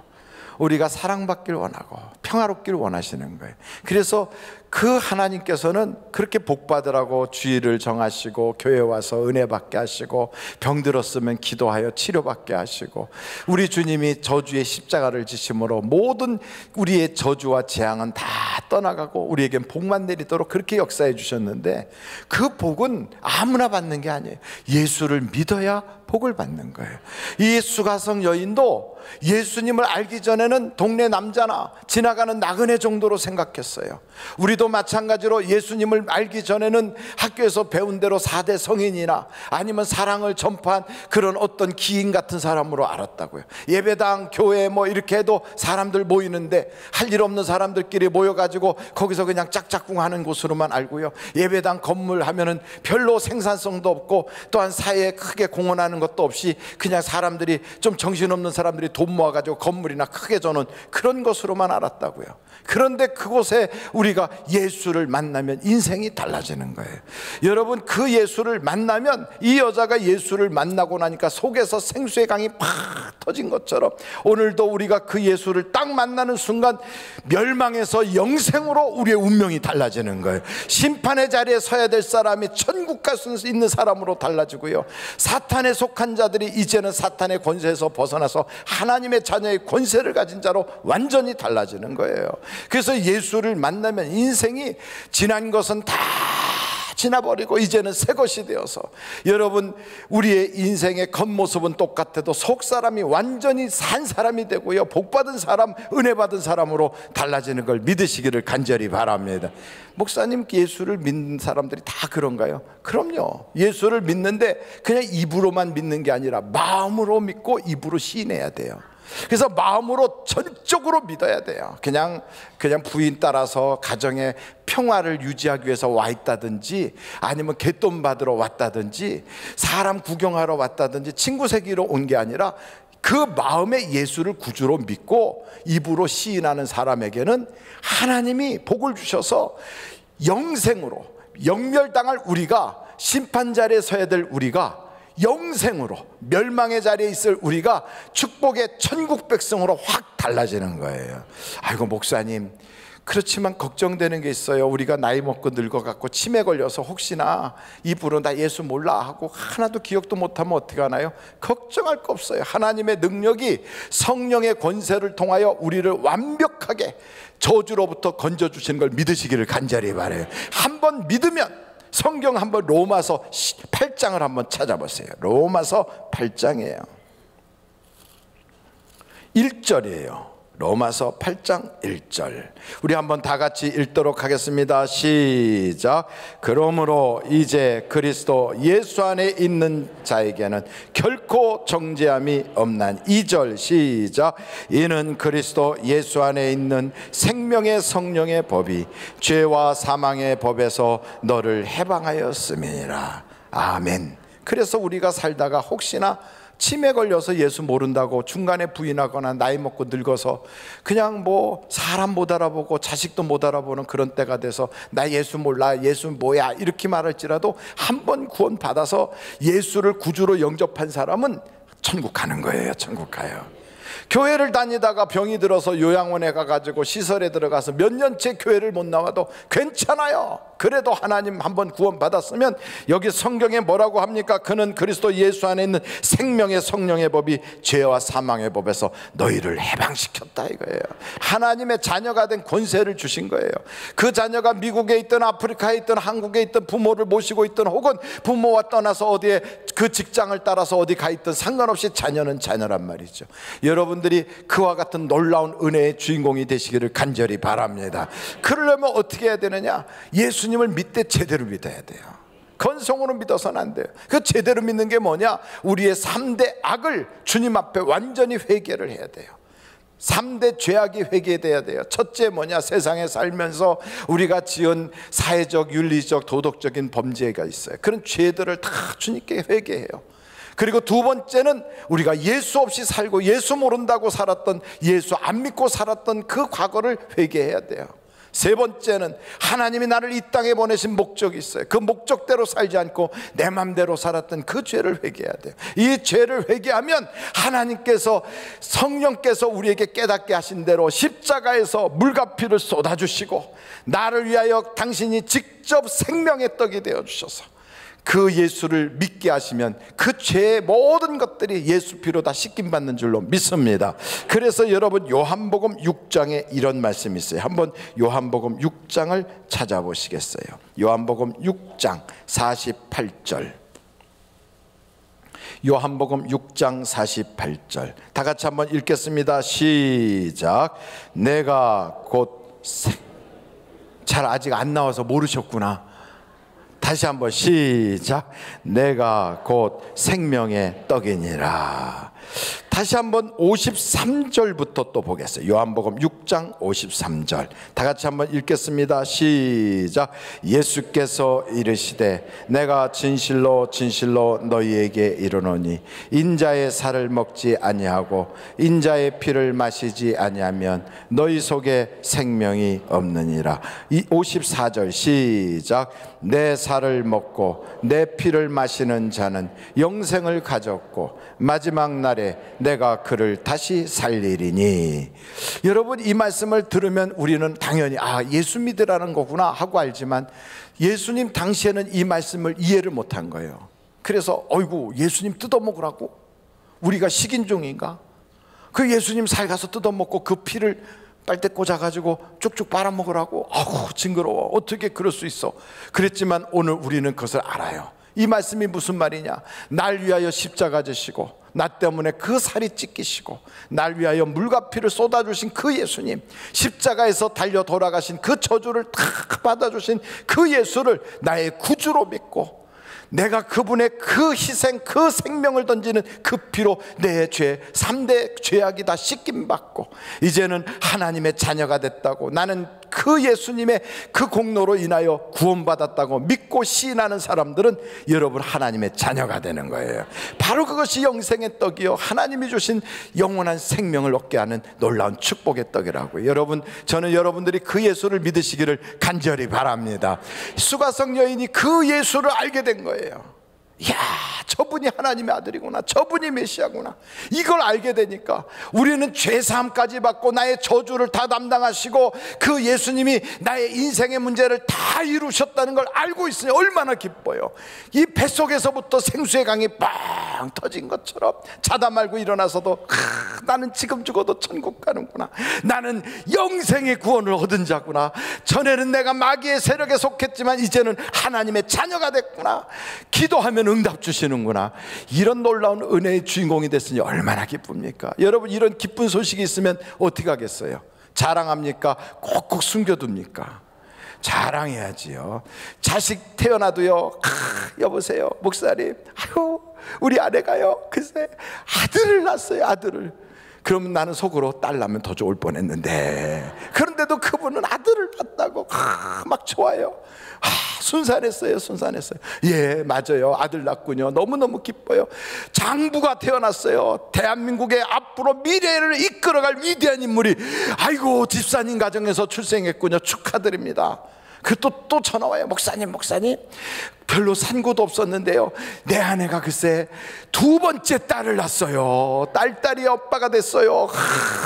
우리가 사랑받길 원하고 평화롭길 원하시는 거예요. 그래서 그 하나님께서는 그렇게 복받으라고 주일을 정하시고 교회 와서 은혜 받게 하시고 병들었으면 기도하여 치료받게 하시고 우리 주님이 저주의 십자가를 지심으로 모든 우리의 저주와 재앙은 다 떠나가고 우리에겐 복만 내리도록 그렇게 역사해 주셨는데 그 복은 아무나 받는 게 아니에요. 예수를 믿어야 복을 받는 거예요. 이 수가성 여인도 예수님을 알기 전에는 동네 남자나 지나가는 나그네 정도로 생각했어요. 우리도 마찬가지로 예수님을 알기 전에는 학교에서 배운 대로 4대 성인이나 아니면 사랑을 전파한 그런 어떤 기인 같은 사람으로 알았다고요. 예배당, 교회 뭐 이렇게 해도 사람들 모이는데 할 일 없는 사람들끼리 모여가지고 거기서 그냥 짝짝꿍 하는 곳으로만 알고요. 예배당 건물 하면은 별로 생산성도 없고 또한 사회에 크게 공헌하는 것도 없이 그냥 사람들이 좀 정신없는 사람들이 돈 모아가지고 건물이나 크게 저는 그런 것으로만 알았다고요. 그런데 그곳에 우리가 예수를 만나면 인생이 달라지는 거예요. 여러분, 그 예수를 만나면 이 여자가 예수를 만나고 나니까 속에서 생수의 강이 팍 터진 것처럼 오늘도 우리가 그 예수를 딱 만나는 순간 멸망에서 영생으로 우리의 운명이 달라지는 거예요. 심판의 자리에 서야 될 사람이 천국 갈 수 있는 사람으로 달라지고요. 사탄에 속한 자들이 이제는 사탄의 권세에서 벗어나서 하나님의 자녀의 권세를 가진 자로 완전히 달라지는 거예요. 그래서 예수를 만나면 인생이 지난 것은 다 지나버리고 이제는 새 것이 되어서 여러분, 우리의 인생의 겉모습은 똑같아도 속사람이 완전히 산 사람이 되고요, 복받은 사람, 은혜받은 사람으로 달라지는 걸 믿으시기를 간절히 바랍니다. 목사님, 예수를 믿는 사람들이 다 그런가요? 그럼요. 예수를 믿는데 그냥 입으로만 믿는 게 아니라 마음으로 믿고 입으로 시인해야 돼요. 그래서 마음으로 전적으로 믿어야 돼요. 그냥 부인 따라서 가정의 평화를 유지하기 위해서 와 있다든지 아니면 갯돈 받으러 왔다든지 사람 구경하러 왔다든지 친구 새기러 온 게 아니라 그 마음에 예수를 구주로 믿고 입으로 시인하는 사람에게는 하나님이 복을 주셔서 영생으로, 영멸당할 우리가, 심판 자리에 서야 될 우리가 영생으로, 멸망의 자리에 있을 우리가 축복의 천국 백성으로 확 달라지는 거예요. 아이고 목사님, 그렇지만 걱정되는 게 있어요. 우리가 나이 먹고 늙어갖고 치매 걸려서 혹시나 입으로 나 예수 몰라 하고 하나도 기억도 못하면 어떻게 하나요? 걱정할 거 없어요. 하나님의 능력이 성령의 권세를 통하여 우리를 완벽하게 저주로부터 건져주시는 걸 믿으시기를 간절히 바라요. 한번 믿으면, 성경 한번 로마서 8장을 한번 찾아보세요. 로마서 8장이에요. 1절이에요. 로마서 8장 1절. 우리 한번 다 같이 읽도록 하겠습니다. 시작. 그러므로 이제 그리스도 예수 안에 있는 자에게는 결코 정죄함이 없나니. 2절 시작. 이는 그리스도 예수 안에 있는 생명의 성령의 법이 죄와 사망의 법에서 너를 해방하였음이니라. 아멘. 그래서 우리가 살다가 혹시나 치매 걸려서 예수 모른다고 중간에 부인하거나 나이 먹고 늙어서 그냥 뭐 사람 못 알아보고 자식도 못 알아보는 그런 때가 돼서 나 예수 몰라, 예수 뭐야 이렇게 말할지라도 한번 구원 받아서 예수를 구주로 영접한 사람은 천국 가는 거예요. 천국 가요. 교회를 다니다가 병이 들어서 요양원에 가가지고 시설에 들어가서 몇 년째 교회를 못 나와도 괜찮아요. 그래도 하나님 한번 구원 받았으면 여기 성경에 뭐라고 합니까? 그는 그리스도 예수 안에 있는 생명의 성령의 법이 죄와 사망의 법에서 너희를 해방시켰다 이거예요. 하나님의 자녀가 된 권세를 주신 거예요. 그 자녀가 미국에 있든 아프리카에 있든 한국에 있든 부모를 모시고 있든 혹은 부모와 떠나서 어디에 그 직장을 따라서 어디 가 있든 상관없이 자녀는 자녀란 말이죠. 여러분들이 그와 같은 놀라운 은혜의 주인공이 되시기를 간절히 바랍니다. 그러려면 어떻게 해야 되느냐? 예수님을 믿되 제대로 믿어야 돼요. 건성으로 믿어서는 안 돼요. 그 제대로 믿는 게 뭐냐? 우리의 3대 악을 주님 앞에 완전히 회개를 해야 돼요. 3대 죄악이 회개돼야 돼요. 첫째 뭐냐? 세상에 살면서 우리가 지은 사회적, 윤리적, 도덕적인 범죄가 있어요. 그런 죄들을 다 주님께 회개해요. 그리고 두 번째는 우리가 예수 없이 살고 예수 모른다고 살았던, 예수 안 믿고 살았던 그 과거를 회개해야 돼요. 세 번째는 하나님이 나를 이 땅에 보내신 목적이 있어요. 그 목적대로 살지 않고 내 맘대로 살았던 그 죄를 회개해야 돼요. 이 죄를 회개하면 하나님께서, 성령께서 우리에게 깨닫게 하신 대로 십자가에서 물과 피를 쏟아주시고 나를 위하여 당신이 직접 생명의 떡이 되어주셔서 그 예수를 믿게 하시면 그 죄의 모든 것들이 예수 피로 다 씻김받는 줄로 믿습니다. 그래서 여러분, 요한복음 6장에 이런 말씀이 있어요. 한번 요한복음 6장을 찾아보시겠어요? 요한복음 6장 48절. 요한복음 6장 48절 다 같이 한번 읽겠습니다. 시작. 내가 곧 잘 아직 안 나와서 모르셨구나. 다시 한번 시작. 내가 곧 생명의 떡이니라. 다시 한번 53절부터 또 보겠어요. 요한복음 6장 53절 다 같이 한번 읽겠습니다. 시작. 예수께서 이르시되 내가 진실로 진실로 너희에게 이르노니 인자의 살을 먹지 아니하고 인자의 피를 마시지 아니하면 너희 속에 생명이 없느니라. 54절 시작. 내 살을 먹고 내 피를 마시는 자는 영생을 가졌고 마지막 날에 내가 그를 다시 살리리니. 여러분, 이 말씀을 들으면 우리는 당연히 예수 믿으라는 거구나 하고 알지만 예수님 당시에는 이 말씀을 이해를 못한 거예요. 그래서 어이구, 예수님 뜯어먹으라고? 우리가 식인종인가? 그 예수님 살 가서 뜯어먹고 그 피를 빨대 꽂아가지고 쭉쭉 빨아먹으라고? 아우, 징그러워. 어떻게 그럴 수 있어? 그랬지만 오늘 우리는 그것을 알아요. 이 말씀이 무슨 말이냐? 날 위하여 십자가 지시고 나 때문에 그 살이 찢기시고 날 위하여 물과 피를 쏟아주신 그 예수님, 십자가에서 달려 돌아가신 그 저주를 다 받아주신 그 예수를 나의 구주로 믿고 내가 그분의 그 희생, 그 생명을 던지는 그 피로 내 죄, 3대 죄악이 다 씻김받고 이제는 하나님의 자녀가 됐다고, 나는 그 예수님의 그 공로로 인하여 구원받았다고 믿고 시인하는 사람들은 여러분 하나님의 자녀가 되는 거예요. 바로 그것이 영생의 떡이요, 하나님이 주신 영원한 생명을 얻게 하는 놀라운 축복의 떡이라고요. 여러분, 저는 여러분들이 그 예수를 믿으시기를 간절히 바랍니다. 수가성 여인이 그 예수를 알게 된 거예요. 이야, 저분이 하나님의 아들이구나, 저분이 메시아구나. 이걸 알게 되니까 우리는 죄사함까지 받고 나의 저주를 다 담당하시고 그 예수님이 나의 인생의 문제를 다 이루셨다는 걸 알고 있으니 얼마나 기뻐요. 이 뱃속에서부터 생수의 강이 빵 터진 것처럼 자다 말고 일어나서도 나는 지금 죽어도 천국 가는구나, 나는 영생의 구원을 얻은 자구나, 전에는 내가 마귀의 세력에 속했지만 이제는 하나님의 자녀가 됐구나, 기도하면 응답 주시는구나, 이런 놀라운 은혜의 주인공이 됐으니 얼마나 기쁩니까? 여러분, 이런 기쁜 소식이 있으면 어떻게 하겠어요? 자랑합니까? 꼭꼭 숨겨둡니까? 자랑해야지요. 자식 태어나도요, 여보세요 목사님, 아유 우리 아내가요 글쎄 아들을 낳았어요, 아들을. 그러면 나는 속으로 딸 낳으면 더 좋을 뻔했는데, 그런데도 그분은 아들을 낳았다고 막 좋아요. 순산했어요, 순산했어요. 예, 맞아요, 아들 낳군요. 너무너무 기뻐요. 장부가 태어났어요. 대한민국의 앞으로 미래를 이끌어갈 위대한 인물이, 아이고 집사님 가정에서 출생했군요. 축하드립니다. 그 또 전화 와요. 목사님 별로 산고도 없었는데요, 내 아내가 글쎄 두 번째 딸을 낳았어요. 딸이 오빠가 됐어요.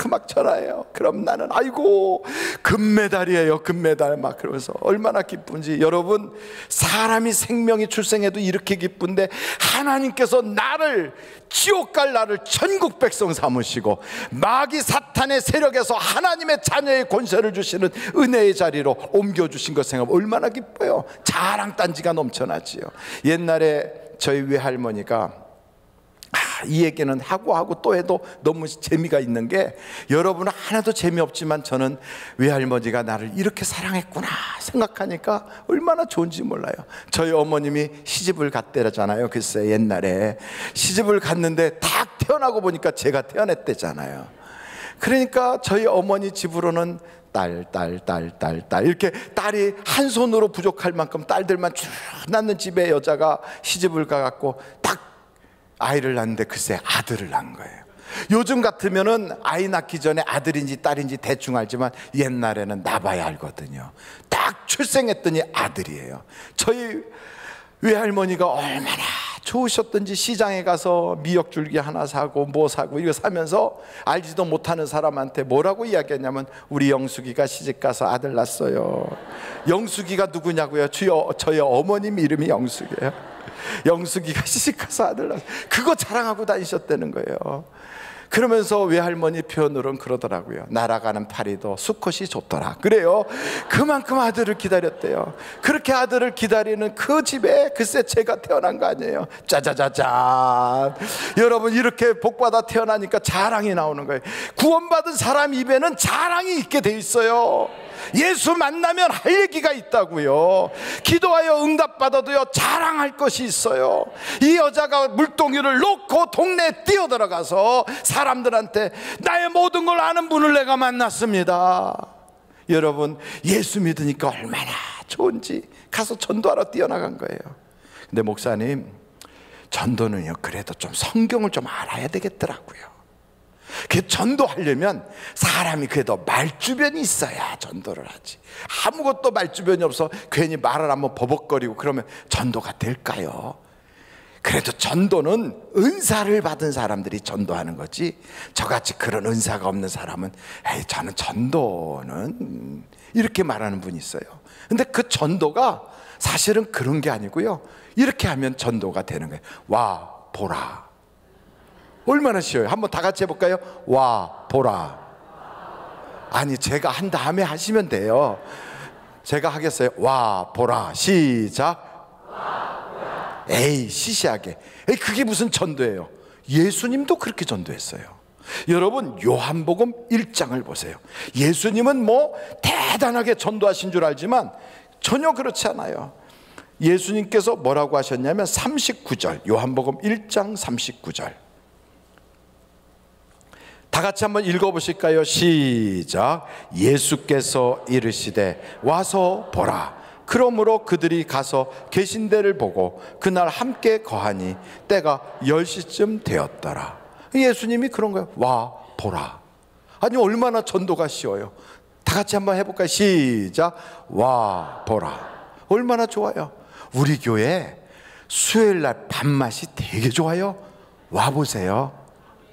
막 전화해요. 그럼 나는 아이고 금메달이에요, 금메달. 막 그러면서 얼마나 기쁜지. 여러분, 사람이 생명이 출생해도 이렇게 기쁜데 하나님께서 나를, 지옥 갈 나를 천국 백성 삼으시고 마귀 사탄의 세력에서 하나님의 자녀의 권세를 주시는 은혜의 자리로 옮겨주신 것 생각하면 얼마나 기뻐요. 자랑단지가 넘쳐나지요. 옛날에 저희 외할머니가 이 얘기는 하고 또 해도 너무 재미가 있는 게, 여러분은 하나도 재미없지만 저는 외할머니가 나를 이렇게 사랑했구나 생각하니까 얼마나 좋은지 몰라요. 저희 어머님이 시집을 갔대잖아요. 글쎄 옛날에 시집을 갔는데 딱 태어나고 보니까 제가 태어났대잖아요. 그러니까 저희 어머니 집으로는 딸 이렇게 딸이 한 손으로 부족할 만큼 딸들만 쭉 낳는 집에 여자가 시집을 가갖고 딱 아이를 낳는데 글쎄 아들을 낳은 거예요. 요즘 같으면은 아이 낳기 전에 아들인지 딸인지 대충 알지만 옛날에는 낳아야 알거든요. 딱 출생했더니 아들이에요. 저희 외할머니가 얼마나 좋으셨던지 시장에 가서 미역줄기 하나 사고 뭐 사고 이거 사면서 알지도 못하는 사람한테 뭐라고 이야기했냐면 우리 영숙이가 시집가서 아들 낳았어요. 영숙이가 누구냐고요? 저희 어머님 이름이 영숙이에요. 영숙이가 시집가서 아들 낳았어요. 그거 자랑하고 다니셨다는 거예요. 그러면서 외할머니 표현으로는 그러더라고요. 날아가는 파리도 수컷이 좋더라. 그래요. 그만큼 아들을 기다렸대요. 그렇게 아들을 기다리는 그 집에 글쎄 제가 태어난 거 아니에요. 짜자자잔. 여러분, 이렇게 복받아 태어나니까 자랑이 나오는 거예요. 구원받은 사람 입에는 자랑이 있게 돼 있어요. 예수 만나면 할 얘기가 있다고요. 기도하여 응답받아도요 자랑할 것이 있어요. 이 여자가 물동이를 놓고 동네에 뛰어들어가서 사람들한테 나의 모든 걸 아는 분을 내가 만났습니다. 여러분, 예수 믿으니까 얼마나 좋은지 가서 전도하러 뛰어나간 거예요. 근데 목사님, 전도는요 그래도 좀 성경을 좀 알아야 되겠더라고요. 그 전도하려면 사람이 그래도 말주변이 있어야 전도를 하지. 아무것도 말주변이 없어 괜히 말을 한번 버벅거리고 그러면 전도가 될까요? 그래도 전도는 은사를 받은 사람들이 전도하는 거지, 저같이 그런 은사가 없는 사람은 에이 저는 전도는 이렇게 말하는 분이 있어요. 근데 그 전도가 사실은 그런 게 아니고요, 이렇게 하면 전도가 되는 거예요. 와 보라. 얼마나 쉬워요. 한번 다 같이 해볼까요? 와 보라. 아니 제가 한 다음에 하시면 돼요. 제가 하겠어요. 와 보라. 시작. 에이 시시하게. 에이 그게 무슨 전도예요. 예수님도 그렇게 전도했어요. 여러분, 요한복음 1장을 보세요. 예수님은 뭐 대단하게 전도하신 줄 알지만 전혀 그렇지 않아요. 예수님께서 뭐라고 하셨냐면 39절, 요한복음 1장 39절. 다 같이 한번 읽어보실까요? 시작. 예수께서 이르시되 와서 보라. 그러므로 그들이 가서 계신 데를 보고 그날 함께 거하니 때가 10시쯤 되었더라. 예수님이 그런 거예요. 와 보라. 아니 얼마나 전도가 쉬워요. 다 같이 한번 해볼까요? 시작. 와 보라. 얼마나 좋아요. 우리 교회 수요일날 밥맛이 되게 좋아요. 와보세요.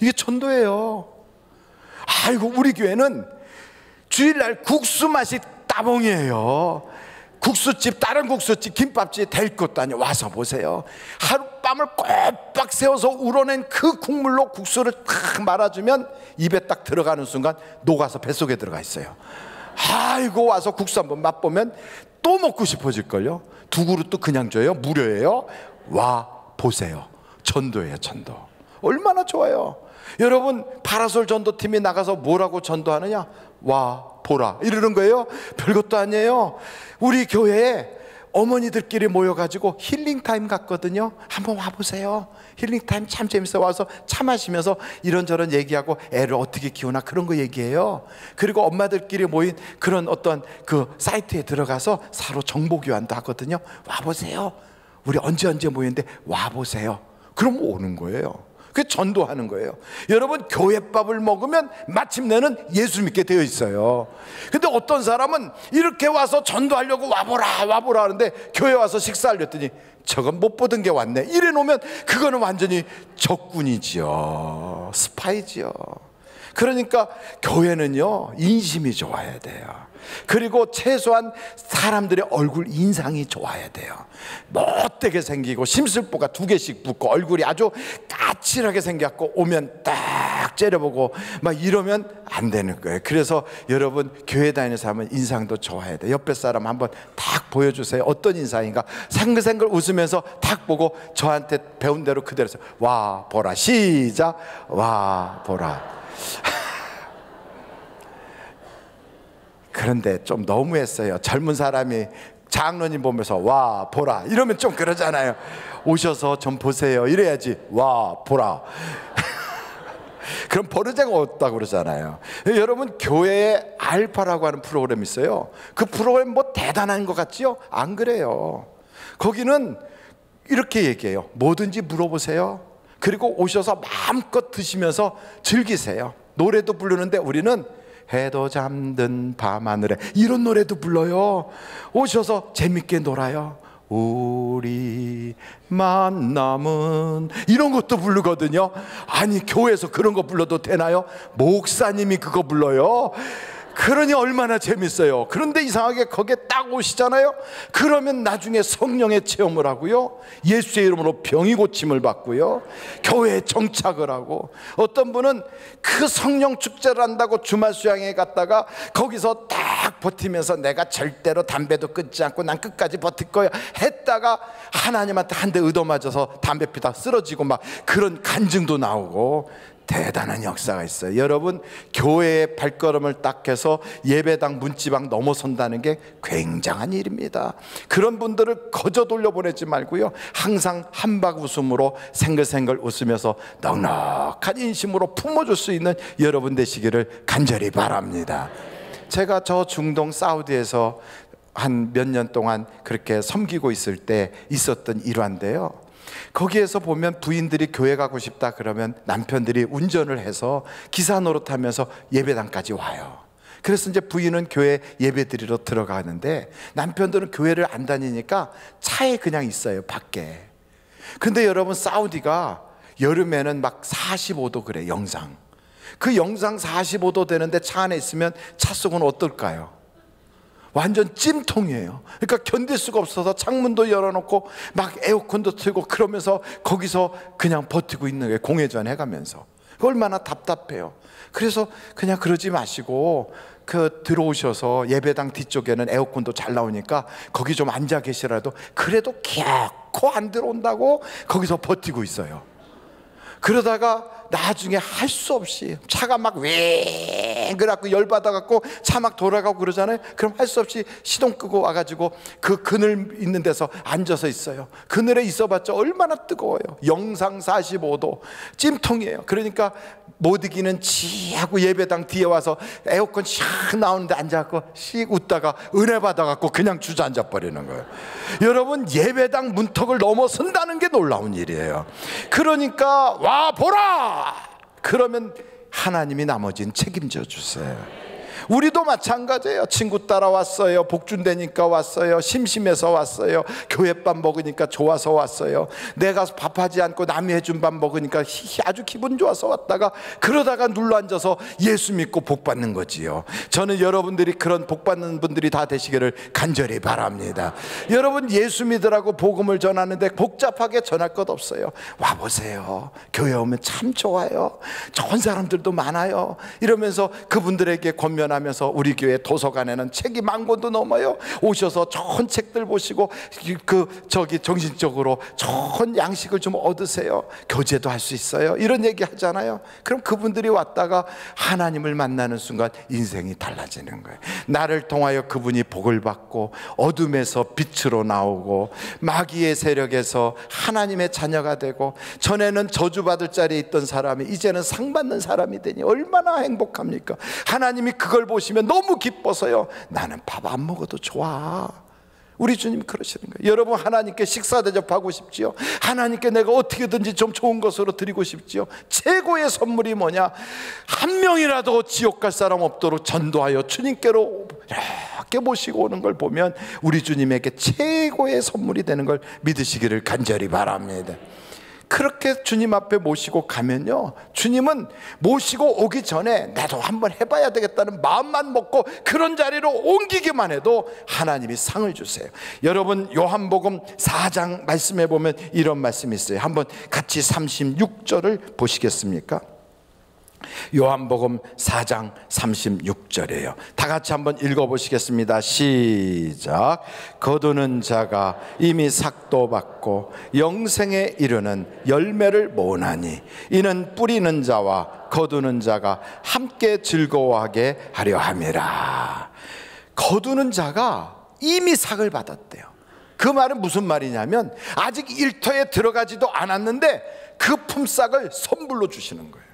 이게 전도예요. 아이고, 우리 교회는 주일날 국수 맛이 따봉이에요. 국수집, 다른 국수집, 김밥집 될 것도 아니에요. 와서 보세요. 하룻밤을 꼬박 세워서 우러낸 그 국물로 국수를 탁 말아주면 입에 딱 들어가는 순간 녹아서 뱃속에 들어가 있어요. 아이고, 와서 국수 한번 맛보면 또 먹고 싶어질걸요. 2그릇도 그냥 줘요. 무료예요. 와 보세요. 전도예요. 전도. 얼마나 좋아요. 여러분, 파라솔 전도팀이 나가서 뭐라고 전도하느냐? 와 보라 이러는 거예요. 별것도 아니에요. 우리 교회에 어머니들끼리 모여가지고 힐링타임 갔거든요. 한번 와보세요. 힐링타임 참 재밌어요. 와서 차 마시면서 이런저런 얘기하고 애를 어떻게 키우나 그런 거 얘기해요. 그리고 엄마들끼리 모인 그런 어떤 그 사이트에 들어가서 서로 정보교환도 하거든요. 와보세요. 우리 언제 모이는데 와보세요. 그럼 오는 거예요. 그게 전도하는 거예요. 여러분, 교회밥을 먹으면 마침내는 예수 믿게 되어 있어요. 근데 어떤 사람은 이렇게 와서 전도하려고 와보라 하는데 교회 와서 식사하려더니 저건 못 보던 게 왔네 이래 놓으면 그거는 완전히 적군이지요. 스파이지요. 그러니까 교회는요 인심이 좋아야 돼요. 그리고 최소한 사람들의 얼굴 인상이 좋아야 돼요. 못되게 생기고 심술보가 2개씩 붙고 얼굴이 아주 까칠하게 생겼고 오면 딱 째려보고 막 이러면 안 되는 거예요. 그래서 여러분, 교회 다니는 사람은 인상도 좋아야 돼요. 옆에 사람 한번 딱 보여주세요. 어떤 인상인가 생글생글 웃으면서 딱 보고 저한테 배운 대로 그대로 해서 와 보라. 시작. 와 보라. 그런데 좀 너무했어요. 젊은 사람이 장로님 보면서 와 보라 이러면 좀 그러잖아요. 오셔서 좀 보세요 이래야지. 와 보라. 그럼 버르장 없다고 그러잖아요. 여러분, 교회에 알파라고 하는 프로그램이 있어요. 그 프로그램 뭐 대단한 것 같지요? 안 그래요. 거기는 이렇게 얘기해요. 뭐든지 물어보세요. 그리고 오셔서 마음껏 드시면서 즐기세요. 노래도 부르는데 우리는 해도 잠든 밤하늘에 이런 노래도 불러요. 오셔서 재밌게 놀아요. 우리 만남은 이런 것도 부르거든요. 아니 교회에서 그런 거 불러도 되나요? 목사님이 그거 불러요. 그러니 얼마나 재밌어요. 그런데 이상하게 거기에 딱 오시잖아요. 그러면 나중에 성령의 체험을 하고요, 예수의 이름으로 병이 고침을 받고요, 교회에 정착을 하고, 어떤 분은 그 성령 축제를 한다고 주말 수양회 갔다가 거기서 딱 버티면서 내가 절대로 담배도 끊지 않고 난 끝까지 버틸 거야 했다가 하나님한테 한 대 얻어맞아서 담배 피다 쓰러지고 막 그런 간증도 나오고 대단한 역사가 있어요. 여러분, 교회의 발걸음을 딱 해서 예배당 문지방 넘어선다는 게 굉장한 일입니다. 그런 분들을 거저 돌려보내지 말고요, 항상 한박 웃음으로 생글생글 웃으면서 넉넉한 인심으로 품어줄 수 있는 여러분 되시기를 간절히 바랍니다. 제가 저 중동 사우디에서 한 몇 년 동안 그렇게 섬기고 있을 때 있었던 일화인데요, 거기에서 보면 부인들이 교회 가고 싶다 그러면 남편들이 운전을 해서 기사 노릇하면서 예배당까지 와요. 그래서 이제 부인은 교회 예배 드리러 들어가는데 남편들은 교회를 안 다니니까 차에 그냥 있어요, 밖에. 근데 여러분, 사우디가 여름에는 막 45도 그래, 영상. 그 영상 45도 되는데 차 안에 있으면 차 속은 어떨까요? 완전 찜통이에요. 그러니까 견딜 수가 없어서 창문도 열어놓고 막 에어컨도 틀고 그러면서 거기서 그냥 버티고 있는 거예요, 공회전 해가면서. 얼마나 답답해요. 그래서 그냥 그러지 마시고 들어오셔서 예배당 뒤쪽에는 에어컨도 잘 나오니까 거기 좀 앉아 계시라도, 그래도 기어코 안 들어온다고 거기서 버티고 있어요. 그러다가 나중에 할 수 없이 차가 막 웽 그래갖고 열받아갖고 차 막 돌아가고 그러잖아요. 그럼 할 수 없이 시동 끄고 와가지고 그 그늘 있는 데서 앉아서 있어요. 그늘에 있어봤자 얼마나 뜨거워요. 영상 45도 찜통이에요. 그러니까 못 이기는 지하고 예배당 뒤에 와서 에어컨 샥 나오는데 앉아갖고 씩 웃다가 은혜 받아갖고 그냥 주저앉아 버리는 거예요. 여러분, 예배당 문턱을 넘어선다는 게 놀라운 일이에요. 그러니까 와 보라! 그러면 하나님이 나머지는 책임져 주세요. 우리도 마찬가지예요. 친구 따라왔어요. 복준되니까 왔어요. 심심해서 왔어요. 교회밥 먹으니까 좋아서 왔어요. 내가 밥하지 않고 남이 해준 밥 먹으니까 아주 기분 좋아서 왔다가 그러다가 눌러앉아서 예수 믿고 복 받는 거지요. 저는 여러분들이 그런 복 받는 분들이 다 되시기를 간절히 바랍니다. 여러분, 예수 믿으라고 복음을 전하는데 복잡하게 전할 것 없어요. 와보세요. 교회 오면 참 좋아요. 좋은 사람들도 많아요. 이러면서 그분들에게 권면하면서 우리 교회 도서관에는 책이 10,000권도 넘어요. 오셔서 좋은 책들 보시고 정신적으로 좋은 양식을 좀 얻으세요. 교제도 할 수 있어요. 이런 얘기 하잖아요. 그럼 그분들이 왔다가 하나님을 만나는 순간 인생이 달라지는 거예요. 나를 통하여 그분이 복을 받고 어둠에서 빛으로 나오고 마귀의 세력에서 하나님의 자녀가 되고, 전에는 저주받을 자리에 있던 사람이 이제는 상 받는 사람이 되니 얼마나 행복합니까? 하나님이 그걸 보시면 너무 기뻐서요, 나는 밥 안 먹어도 좋아. 우리 주님 그러시는 거예요. 여러분, 하나님께 식사 대접하고 싶지요? 하나님께 내가 어떻게든지 좀 좋은 것으로 드리고 싶지요? 최고의 선물이 뭐냐? 한 명이라도 지옥 갈 사람 없도록 전도하여 주님께로 이렇게 모시고 오는 걸 보면 우리 주님에게 최고의 선물이 되는 걸 믿으시기를 간절히 바랍니다. 그렇게 주님 앞에 모시고 가면요, 주님은 모시고 오기 전에 나도 한번 해봐야 되겠다는 마음만 먹고 그런 자리로 옮기기만 해도 하나님이 상을 주세요. 여러분, 요한복음 4장 말씀해 보면 이런 말씀이 있어요. 한번 같이 36절을 보시겠습니까? 요한복음 4장 36절이에요. 다 같이 한번 읽어보시겠습니다. 시작. 거두는 자가 이미 삭도 받고 영생에 이르는 열매를 모으나니 이는 뿌리는 자와 거두는 자가 함께 즐거워하게 하려 함이라. 거두는 자가 이미 삭을 받았대요. 그 말은 무슨 말이냐면 아직 일터에 들어가지도 않았는데 그 품삯을 선물로 주시는 거예요.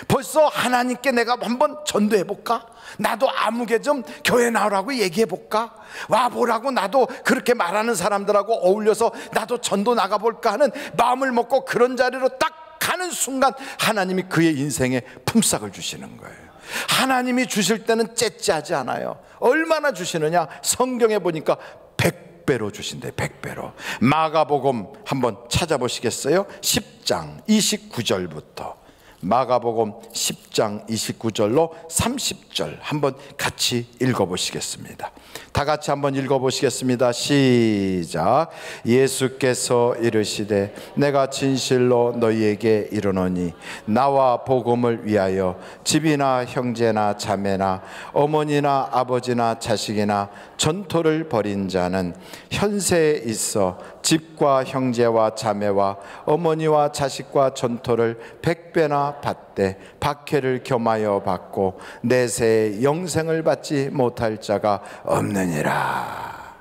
벌써 하나님께 내가 한번 전도해볼까? 나도 아무개 좀 교회 나오라고 얘기해볼까? 와보라고 나도 그렇게 말하는 사람들하고 어울려서 나도 전도 나가볼까 하는 마음을 먹고 그런 자리로 딱 가는 순간 하나님이 그의 인생에 품삯을 주시는 거예요. 하나님이 주실 때는 째째하지 않아요. 얼마나 주시느냐? 성경에 보니까 100배로 주신대요. 100배로. 마가복음 한번 찾아보시겠어요? 10장 29절부터 마가복음 10장 29절로 30절 한번 같이 읽어보시겠습니다. 다 같이 한번 읽어보시겠습니다. 시작. 예수께서 이르시되 내가 진실로 너희에게 이르노니 나와 복음을 위하여 집이나 형제나 자매나 어머니나 아버지나 자식이나 전토를 벌인 자는 현세에 있어 집과 형제와 자매와 어머니와 자식과 전토를 100배나 받되 박해를 겸하여 받고 내세에 영생을 받지 못할 자가 없느니라.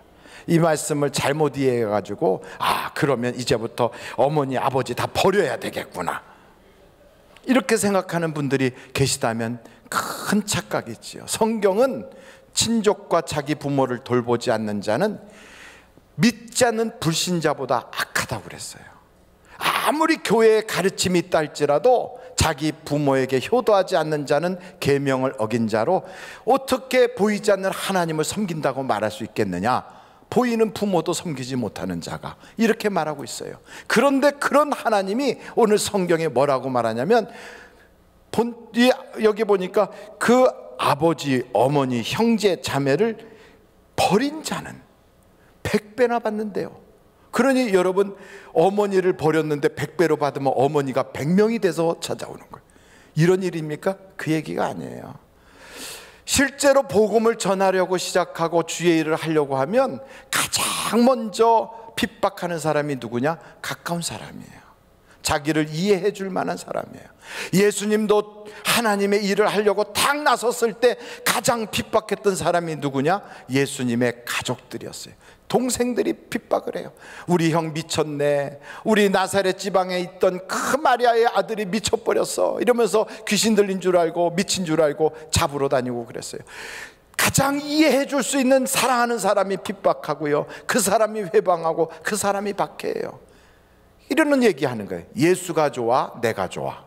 이 말씀을 잘못 이해해가지고 그러면 이제부터 어머니 아버지 다 버려야 되겠구나 이렇게 생각하는 분들이 계시다면 큰 착각이지요. 성경은 친족과 자기 부모를 돌보지 않는 자는 믿지 않는 불신자보다 악하다고 그랬어요. 아무리 교회의 가르침이 있다 할지라도 자기 부모에게 효도하지 않는 자는 계명을 어긴 자로 어떻게 보이지 않는 하나님을 섬긴다고 말할 수 있겠느냐? 보이는 부모도 섬기지 못하는 자가, 이렇게 말하고 있어요. 그런데 그런 하나님이 오늘 성경에 뭐라고 말하냐면 여기 보니까 그 아버지, 어머니, 형제, 자매를 버린 자는 100배나 받는데요. 그러니 여러분, 어머니를 버렸는데 100배로 받으면 어머니가 100명이 돼서 찾아오는 거예요. 이런 일입니까? 그 얘기가 아니에요. 실제로 복음을 전하려고 시작하고 주의 일을 하려고 하면 가장 먼저 핍박하는 사람이 누구냐? 가까운 사람이에요. 자기를 이해해 줄 만한 사람이에요. 예수님도 하나님의 일을 하려고 딱 나섰을 때 가장 핍박했던 사람이 누구냐? 예수님의 가족들이었어요. 동생들이 핍박을 해요. 우리 형 미쳤네, 우리 나사렛 지방에 있던 그 마리아의 아들이 미쳐버렸어, 이러면서 귀신 들린 줄 알고 미친 줄 알고 잡으러 다니고 그랬어요. 가장 이해해 줄 수 있는 사랑하는 사람이 핍박하고요, 그 사람이 회방하고 그 사람이 박해해요. 이러는 얘기하는 거예요. 예수가 좋아, 내가 좋아.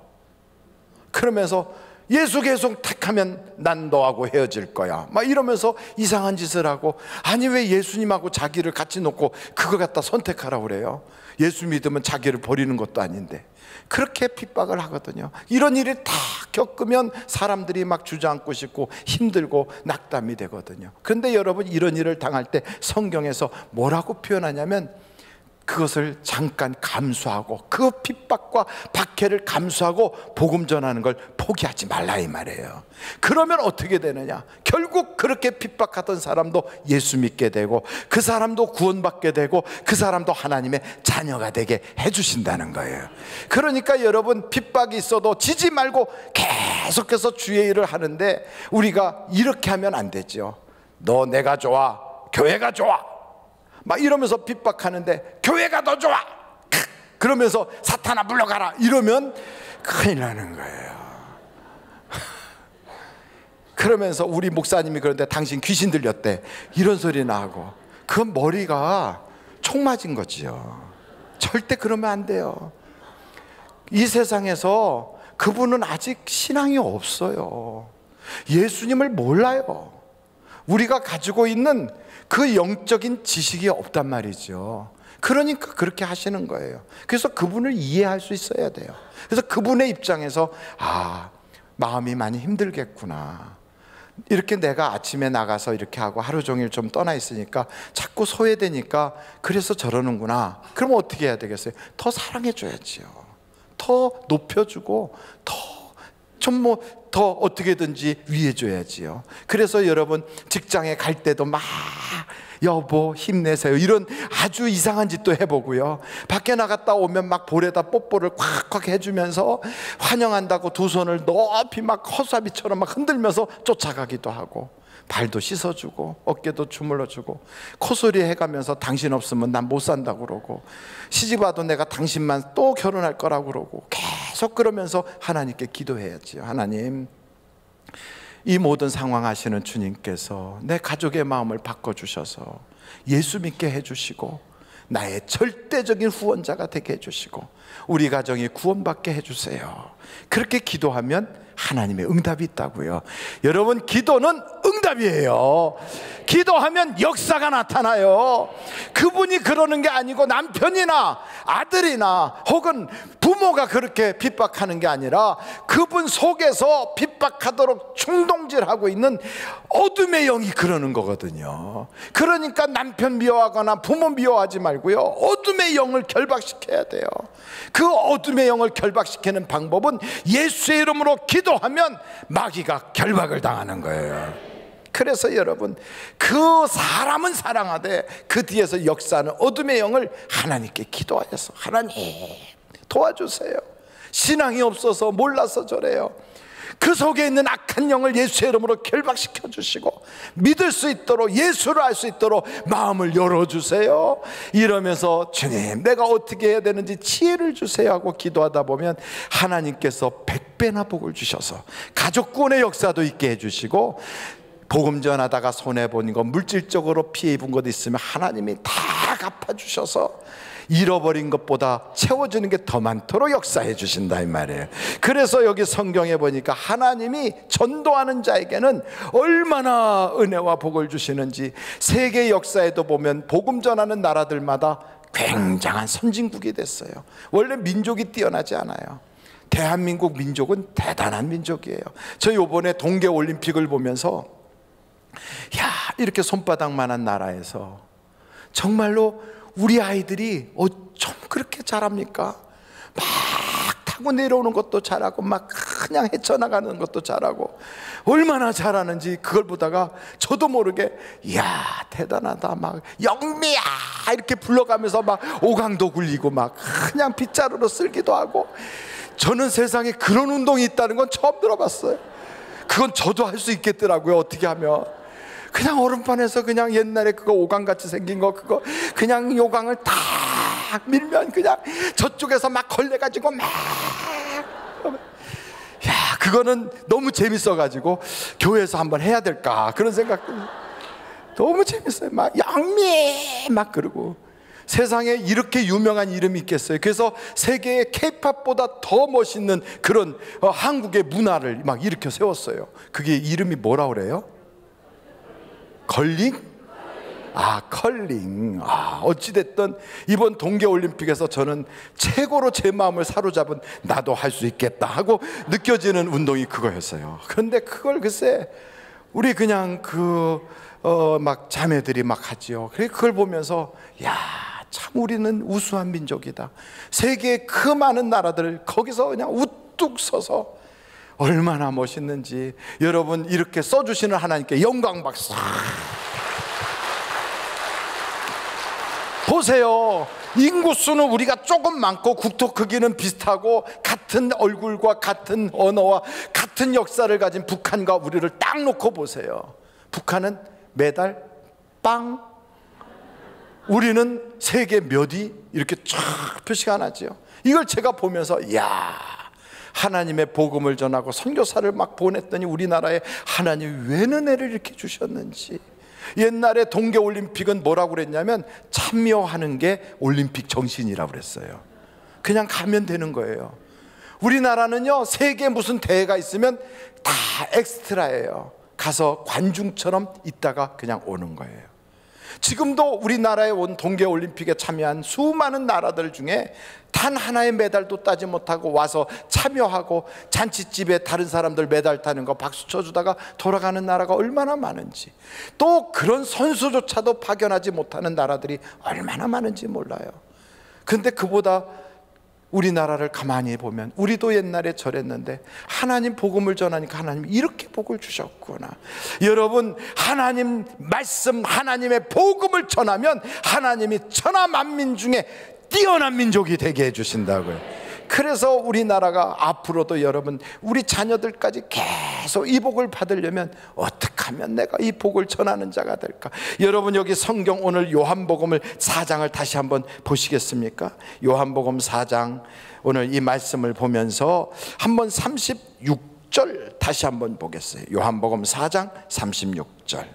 그러면서 예수 계속 택하면 난 너하고 헤어질 거야, 막 이러면서 이상한 짓을 하고, 아니 왜 예수님하고 자기를 같이 놓고 그걸 갖다 선택하라고 그래요? 예수 믿으면 자기를 버리는 것도 아닌데. 그렇게 핍박을 하거든요. 이런 일을 다 겪으면 사람들이 막 주저앉고 싶고 힘들고 낙담이 되거든요. 그런데 여러분, 이런 일을 당할 때 성경에서 뭐라고 표현하냐면 그것을 잠깐 감수하고, 그 핍박과 박해를 감수하고 복음 전하는 걸 포기하지 말라, 이 말이에요. 그러면 어떻게 되느냐? 결국 그렇게 핍박하던 사람도 예수 믿게 되고, 그 사람도 구원받게 되고, 그 사람도 하나님의 자녀가 되게 해주신다는 거예요. 그러니까 여러분, 핍박이 있어도 지지 말고 계속해서 주의 일을 하는데, 우리가 이렇게 하면 안 되죠. 너 내가 좋아, 교회가 좋아, 막 이러면서 핍박하는데 교회가 더 좋아, 그러면서 사탄아 물러가라, 이러면 큰일 나는 거예요. 그러면서 우리 목사님이 그런데 당신 귀신 들렸대, 이런 소리나 하고, 그건 머리가 총 맞은 거지요. 절대 그러면 안 돼요. 이 세상에서 그분은 아직 신앙이 없어요. 예수님을 몰라요. 우리가 가지고 있는 그 영적인 지식이 없단 말이죠. 그러니까 그렇게 하시는 거예요. 그래서 그분을 이해할 수 있어야 돼요. 그래서 그분의 입장에서 마음이 많이 힘들겠구나, 이렇게 내가 아침에 나가서 이렇게 하고 하루 종일 좀 떠나 있으니까 자꾸 소외되니까 그래서 저러는구나. 그럼 어떻게 해야 되겠어요? 더 사랑해 줘야지요. 더 높여주고 더 어떻게든지 위해줘야지요. 그래서 여러분, 직장에 갈 때도 막 여보 힘내세요, 이런 아주 이상한 짓도 해보고요, 밖에 나갔다 오면 막 볼에다 뽀뽀를 콱콱 해주면서 환영한다고 두 손을 높이 막 허사비처럼 막 흔들면서 쫓아가기도 하고, 발도 씻어주고 어깨도 주물러주고, 코소리 해가면서 당신 없으면 난 못 산다고 그러고, 시집와도 내가 당신만 또 결혼할 거라고 그러고, 계속 그러면서 하나님께 기도해야지요. 하나님, 이 모든 상황 아시는 주님께서 내 가족의 마음을 바꿔주셔서 예수 믿게 해주시고, 나의 절대적인 후원자가 되게 해주시고 우리 가정이 구원받게 해주세요. 그렇게 기도하면 하나님의 응답이 있다고요. 여러분, 기도는 응답이에요. 기도하면 역사가 나타나요. 그분이 그러는 게 아니고 남편이나 아들이나 혹은 부모가 그렇게 핍박하는 게 아니라 그분 속에서 핍박하도록 충동질하고 있는 어둠의 영이 그러는 거거든요. 그러니까 남편 미워하거나 부모 미워하지 말고요, 어둠의 영을 결박시켜야 돼요. 그 어둠의 영을 결박시키는 방법은 예수의 이름으로 기도하면 마귀가 결박을 당하는 거예요. 그래서 여러분, 그 사람은 사랑하되 그 뒤에서 역사하는 어둠의 영을 하나님께 기도하여서 하나님 도와주세요. 신앙이 없어서 몰라서 저래요. 그 속에 있는 악한 영을 예수의 이름으로 결박시켜 주시고 믿을 수 있도록, 예수를 알 수 있도록 마음을 열어주세요. 이러면서 주님, 내가 어떻게 해야 되는지 지혜를 주세요 하고 기도하다 보면 하나님께서 100배나 복을 주셔서 가족 구원의 역사도 있게 해주시고, 복음 전하다가 손해본 것, 물질적으로 피해 입은 것 있으면 하나님이 다 갚아주셔서 잃어버린 것보다 채워주는 게 더 많도록 역사해 주신다 이 말이에요. 그래서 여기 성경에 보니까 하나님이 전도하는 자에게는 얼마나 은혜와 복을 주시는지, 세계 역사에도 보면 복음 전하는 나라들마다 굉장한 선진국이 됐어요. 원래 민족이 뛰어나지 않아요. 대한민국 민족은 대단한 민족이에요. 저 이번에 동계올림픽을 보면서 야, 이렇게 손바닥만한 나라에서 정말로 우리 아이들이 어쩜 그렇게 잘합니까? 막 타고 내려오는 것도 잘하고 막 그냥 헤쳐나가는 것도 잘하고, 얼마나 잘하는지 그걸 보다가 저도 모르게 이야 대단하다, 막 영미야 이렇게 불러가면서 막 오강도 굴리고 막 그냥 빗자루로 쓸기도 하고. 저는 세상에 그런 운동이 있다는 건 처음 들어봤어요. 그건 저도 할 수 있겠더라고요. 어떻게 하면 그냥 얼음판에서 그냥 옛날에 그거 오강같이 생긴 거, 그거 그냥 요강을 탁 밀면 그냥 저쪽에서 막 걸려가지고 막, 야, 그거는 너무 재밌어가지고 교회에서 한번 해야 될까 그런 생각도. 너무 재밌어요. 막 영미 막 그러고. 세상에 이렇게 유명한 이름이 있겠어요. 그래서 세계의 K-팝보다 더 멋있는 그런 한국의 문화를 막 일으켜 세웠어요. 그게 이름이 뭐라 그래요? 컬링? 아, 컬링. 아, 어찌됐든 이번 동계올림픽에서 저는 최고로 제 마음을 사로잡은, 나도 할 수 있겠다 하고 느껴지는 운동이 그거였어요. 그런데 그걸 글쎄 우리 그냥 막 자매들이 막 하지요. 그걸 보면서 야, 참 우리는 우수한 민족이다. 세계의 그 많은 나라들 거기서 그냥 우뚝 서서 얼마나 멋있는지. 여러분, 이렇게 써주시는 하나님께 영광 박수. 보세요. 인구수는 우리가 조금 많고 국토 크기는 비슷하고 같은 얼굴과 같은 언어와 같은 역사를 가진 북한과 우리를 딱 놓고 보세요. 북한은 매달 빵, 우리는 세계 몇위 이렇게 쫙 표시가 나죠. 이걸 제가 보면서 야, 하나님의 복음을 전하고 선교사를 막 보냈더니 우리나라에 하나님이 왜 은혜를 이렇게 주셨는지. 옛날에 동계올림픽은 뭐라고 그랬냐면 참여하는 게 올림픽 정신이라고 그랬어요. 그냥 가면 되는 거예요. 우리나라는요, 세계 무슨 대회가 있으면 다 엑스트라예요. 가서 관중처럼 있다가 그냥 오는 거예요. 지금도 우리나라에 온 동계올림픽에 참여한 수많은 나라들 중에 단 하나의 메달도 따지 못하고 와서 참여하고 잔치집에 다른 사람들 메달 따는 거 박수 쳐주다가 돌아가는 나라가 얼마나 많은지, 또 그런 선수조차도 파견하지 못하는 나라들이 얼마나 많은지 몰라요. 그런데 그보다 우리나라를 가만히 보면 우리도 옛날에 저랬는데 하나님 복음을 전하니까 하나님이 이렇게 복을 주셨구나. 여러분, 하나님 말씀, 하나님의 복음을 전하면 하나님이 천하 만민 중에 뛰어난 민족이 되게 해주신다고요. 그래서 우리나라가 앞으로도 여러분, 우리 자녀들까지 계속 이 복을 받으려면 어떻게 하면 내가 이 복을 전하는 자가 될까? 여러분, 여기 성경 오늘 요한복음을 4장을 다시 한번 보시겠습니까? 요한복음 4장 오늘 이 말씀을 보면서 한번 36절 다시 한번 보겠어요. 요한복음 4장 36절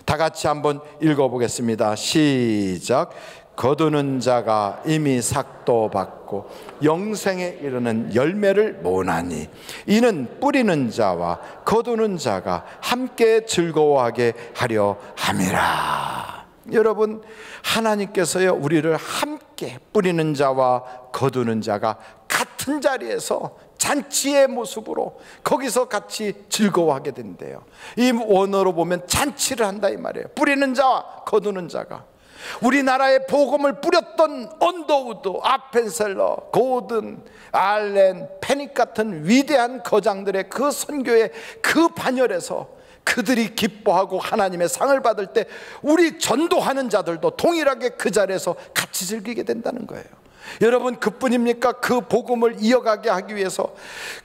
다 같이 한번 읽어보겠습니다. 시작. 거두는 자가 이미 삭도 받고 영생에 이르는 열매를 모으나니 이는 뿌리는 자와 거두는 자가 함께 즐거워하게 하려 함이라. 여러분, 하나님께서요 우리를 함께 뿌리는 자와 거두는 자가 같은 자리에서 잔치의 모습으로 거기서 같이 즐거워하게 된대요. 이 원어로 보면 잔치를 한다 이 말이에요. 뿌리는 자와 거두는 자가. 우리나라에 복음을 뿌렸던 언더우드, 아펜셀러, 고든, 알렌, 페닉 같은 위대한 거장들의 그 선교의 그 반열에서 그들이 기뻐하고 하나님의 상을 받을 때 우리 전도하는 자들도 동일하게 그 자리에서 같이 즐기게 된다는 거예요. 여러분, 그뿐입니까? 그 복음을 이어가게 하기 위해서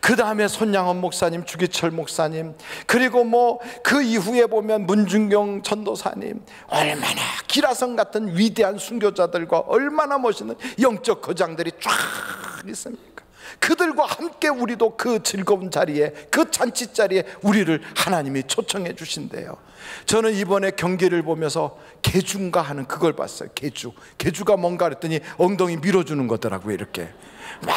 그 다음에 손양원 목사님, 주기철 목사님, 그리고 그 이후에 보면 문중경 전도사님, 얼마나 기라성 같은 위대한 순교자들과 얼마나 멋있는 영적 거장들이 쫙 있습니까? 그들과 함께 우리도 그 즐거운 자리에, 그 잔치 자리에 우리를 하나님이 초청해 주신대요. 저는 이번에 경기를 보면서 개주인가 하는 그걸 봤어요. 개주가 뭔가 그랬더니 엉덩이 밀어주는 거더라고요. 이렇게 막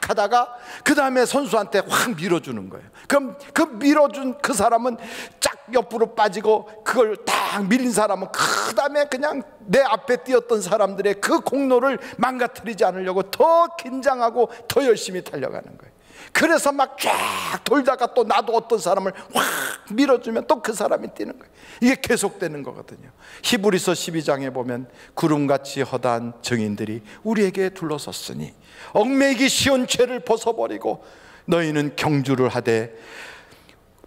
하다가 그 다음에 선수한테 확 밀어주는 거예요. 그럼 그 밀어준 그 사람은 쫙 옆으로 빠지고, 그걸 딱 밀린 사람은 그 다음에 그냥 내 앞에 뛰었던 사람들의 그 공로를 망가뜨리지 않으려고 더 긴장하고 더 열심히 달려가는 거예요. 그래서 막 쫙 돌다가 또 나도 어떤 사람을 확 밀어주면 또 그 사람이 뛰는 거예요. 이게 계속되는 거거든요. 히브리서 12장에 보면 구름같이 허다한 증인들이 우리에게 둘러섰으니 얽매이기 쉬운 죄를 벗어버리고 너희는 경주를 하되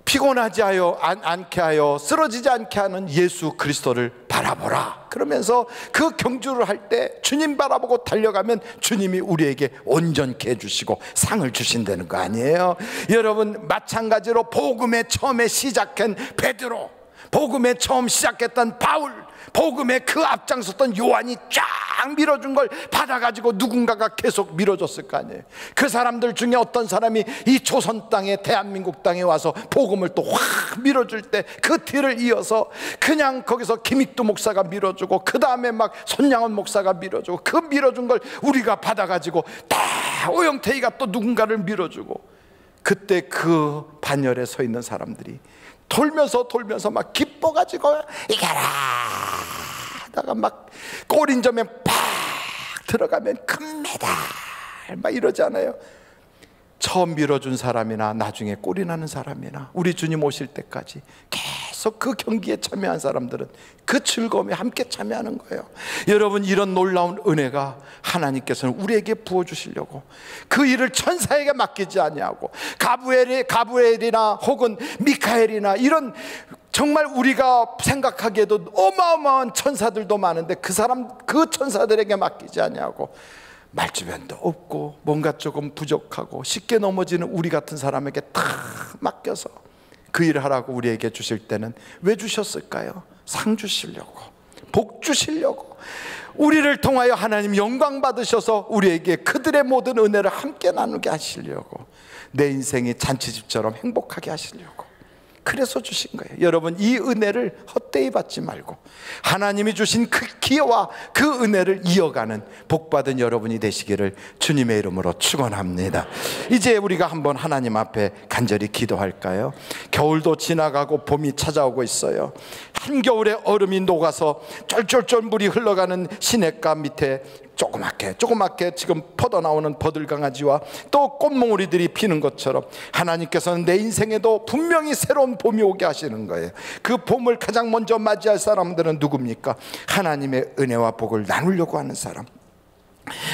피곤하지 않게 하여 쓰러지지 않게 하는 예수 그리스도를 바라보라. 그러면서 그 경주를 할 때 주님 바라보고 달려가면 주님이 우리에게 온전케 해주시고 상을 주신다는 거 아니에요? 여러분, 마찬가지로 복음의 처음에 시작한 베드로, 복음의 처음 시작했던 바울, 복음에 그 앞장섰던 요한이 쫙 밀어준 걸 받아가지고 누군가가 계속 밀어줬을 거 아니에요. 그 사람들 중에 어떤 사람이 이 조선 땅에, 대한민국 땅에 와서 복음을 또 확 밀어줄 때 그 뒤를 이어서 그냥 거기서 김익두 목사가 밀어주고, 그 다음에 막 손양원 목사가 밀어주고, 그 밀어준 걸 우리가 받아가지고 다 오영태이가 또 누군가를 밀어주고, 그때 그 반열에 서 있는 사람들이 돌면서 막 기뻐가지고 이겨라 하다가 막 골인점에 팍 들어가면 금메달 막 이러잖아요. 처음 밀어준 사람이나 나중에 골이 나는 사람이나 우리 주님 오실 때까지 계속 그 경기에 참여한 사람들은 그 즐거움에 함께 참여하는 거예요. 여러분, 이런 놀라운 은혜가 하나님께서는 우리에게 부어주시려고 그 일을 천사에게 맡기지 아니하고 가브리엘이나 혹은 미카엘이나 이런 정말 우리가 생각하기에도 어마어마한 천사들도 많은데 그 천사들에게 맡기지 아니하고 말주변도 없고 뭔가 조금 부족하고 쉽게 넘어지는 우리 같은 사람에게 다 맡겨서 그 일을 하라고 우리에게 주실 때는 왜 주셨을까요? 상 주시려고, 복 주시려고, 우리를 통하여 하나님 영광 받으셔서 우리에게 그들의 모든 은혜를 함께 나누게 하시려고, 내 인생이 잔치집처럼 행복하게 하시려고 그래서 주신 거예요. 여러분, 이 은혜를 헛되이 받지 말고 하나님이 주신 그 기회와 그 은혜를 이어가는 복받은 여러분이 되시기를 주님의 이름으로 축원합니다. 이제 우리가 한번 하나님 앞에 간절히 기도할까요? 겨울도 지나가고 봄이 찾아오고 있어요. 한겨울에 얼음이 녹아서 쫄쫄쫄 물이 흘러가는 시냇가 밑에 조그맣게 지금 퍼져나오는 버들강아지와 또 꽃몽우리들이 피는 것처럼 하나님께서는 내 인생에도 분명히 새로운 봄이 오게 하시는 거예요. 그 봄을 가장 먼저 맞이할 사람들은 누굽니까? 하나님의 은혜와 복을 나누려고 하는 사람,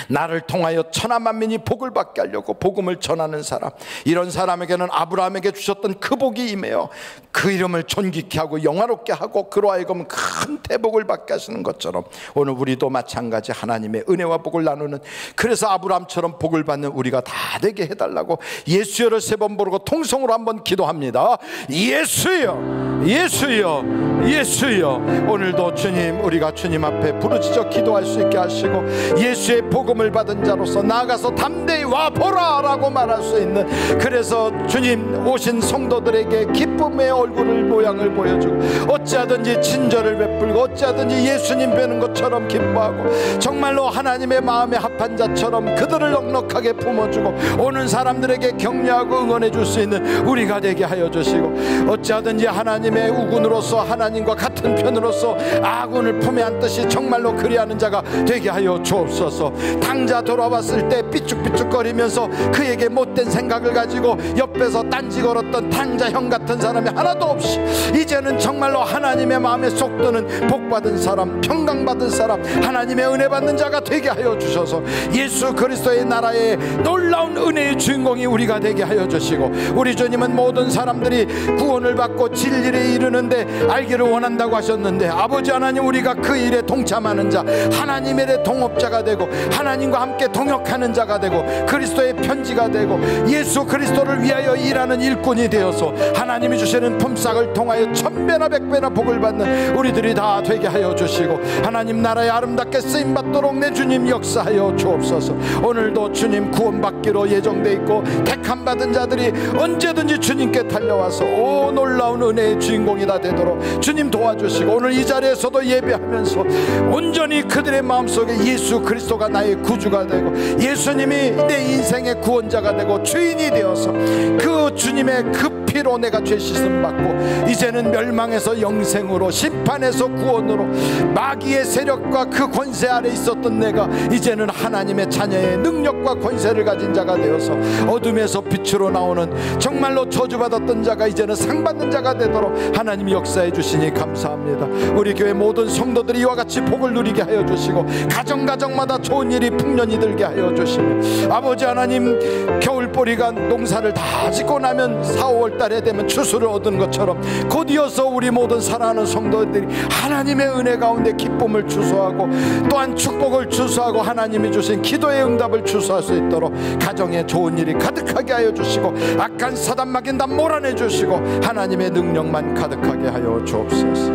나를 통하여 천하만민이 복을 받게 하려고 복음을 전하는 사람, 이런 사람에게는 아브라함에게 주셨던 그 복이 임해요. 그 이름을 존귀케 하고 영화롭게 하고 그로 하여금 큰 대복을 받게 하시는 것처럼 오늘 우리도 마찬가지 하나님의 은혜와 복을 나누는, 그래서 아브라함처럼 복을 받는 우리가 다 되게 해달라고 예수여를 3번 부르고 통성으로 한번 기도합니다. 예수여, 예수여, 예수여. 오늘도 주님, 우리가 주님 앞에 부르짖어 기도할 수 있게 하시고 예수의 복음을 받은 자로서 나아가서 담대히 와보라 라고 말할 수 있는, 그래서 주님 오신 성도들에게 기쁨의 얼굴을 모양을 보여주고 어찌하든지 친절을 베풀고 어찌하든지 예수님 뵈는 것처럼 기뻐하고 정말로 하나님의 마음에 합한 자처럼 그들을 넉넉하게 품어주고 오는 사람들에게 격려하고 응원해 줄 수 있는 우리가 되게 하여 주시고 어찌하든지 하나님의 우군으로서 하나님과 같은 편으로서 아군을 품에 안듯이 정말로 그리하는 자가 되게 하여 주옵소서. 당자 돌아왔을 때 삐죽삐죽거리면서 그에게 못된 생각을 가지고 옆에서 딴지 걸었던 당자형 같은 사람이 하나도 없이 이제는 정말로 하나님의 마음에 쏙 드는 복받은 사람, 평강받은 사람, 하나님의 은혜 받는 자가 되게 하여 주셔서 예수 그리스도의 나라의 놀라운 은혜의 주인공이 우리가 되게 하여 주시고 우리 주님은 모든 사람들이 구원을 받고 진리에 이르는데 알기를 원한다고 하셨는데 아버지 하나님, 우리가 그 일에 동참하는 자, 하나님의 일에 동업자가 되고 하나님과 함께 동역하는 자가 되고 그리스도의 편지가 되고 예수 그리스도를 위하여 일하는 일꾼이 되어서 하나님이 주시는 품삯을 통하여 천배나 백배나 복을 받는 우리들이 다 되게 하여 주시고 하나님 나라에 아름답게 쓰임받도록 내 주님 역사하여 주옵소서. 오늘도 주님 구원받기로 예정돼 있고 택함 받은 자들이 언제든지 주님께 달려와서 오 놀라운 은혜의 주인공이 다 되도록 주님 도와주시고 오늘 이 자리에서도 예배하면서 온전히 그들의 마음속에 예수 그리스도가 나의 구주가 되고 예수님이 내 인생의 구원자가 되고 주인이 되어서 그 주님의 그 피로 내가 죄 씻음 받고 이제는 멸망에서 영생으로 심판에서 구원으로 마귀의 세력과 그 권세 아래 있었던 내가 이제는 하나님의 자녀의 능력과 권세를 가진 자가 되어서 어둠에서 빛으로 나오는 정말로 저주받았던 자가 이제는 상받는 자가 되도록 하나님이 역사해 주시니 감사합니다. 우리 교회 모든 성도들이 이와 같이 복을 누리게 하여 주시고 가정가정마다 좋은 일이 풍년이 들게 하여 주시며 아버지 하나님, 겨울보리가 농사를 다 짓고 나면 4, 5월 달에 되면 추수를 얻은 것처럼 곧이어서 우리 모든 사랑하는 성도들이 하나님의 은혜 가운데 기쁨을 추수하고 또한 축복을 추수하고 하나님이 주신 기도의 응답을 추수할 수 있도록 가정에 좋은 일이 가득하게 하여 주시고 악한 사단 막인 다 몰아내 주시고 하나님의 능력만 가득하게 하여 주옵소서.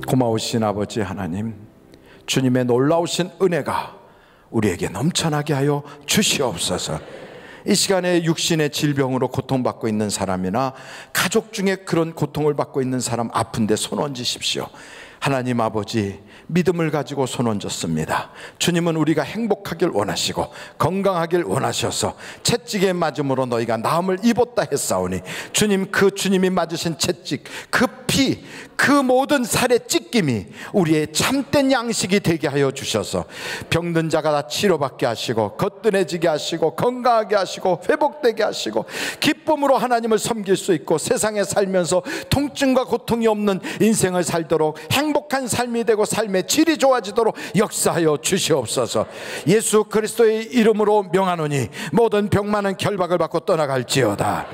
고마우신 아버지 하나님, 주님의 놀라우신 은혜가 우리에게 넘쳐나게 하여 주시옵소서. 이 시간에 육신의 질병으로 고통받고 있는 사람이나 가족 중에 그런 고통을 받고 있는 사람 아픈데 손 얹으십시오. 하나님 아버지, 믿음을 가지고 손 얹었습니다. 주님은 우리가 행복하길 원하시고 건강하길 원하셔서 채찍에 맞음으로 너희가 나음을 입었다 했사오니 주님, 그 주님이 맞으신 채찍, 그 피, 그 모든 살의 찢김이 우리의 참된 양식이 되게 하여 주셔서 병든 자가 다 치료받게 하시고 거뜬해지게 하시고 건강하게 하시고 회복되게 하시고 기쁨으로 하나님을 섬길 수 있고 세상에 살면서 통증과 고통이 없는 인생을 살도록 행복한 삶이 되고 삶의 질이 좋아지도록 역사하여 주시옵소서. 예수 그리스도의 이름으로 명하노니 모든 병만은 결박을 받고 떠나갈지어다.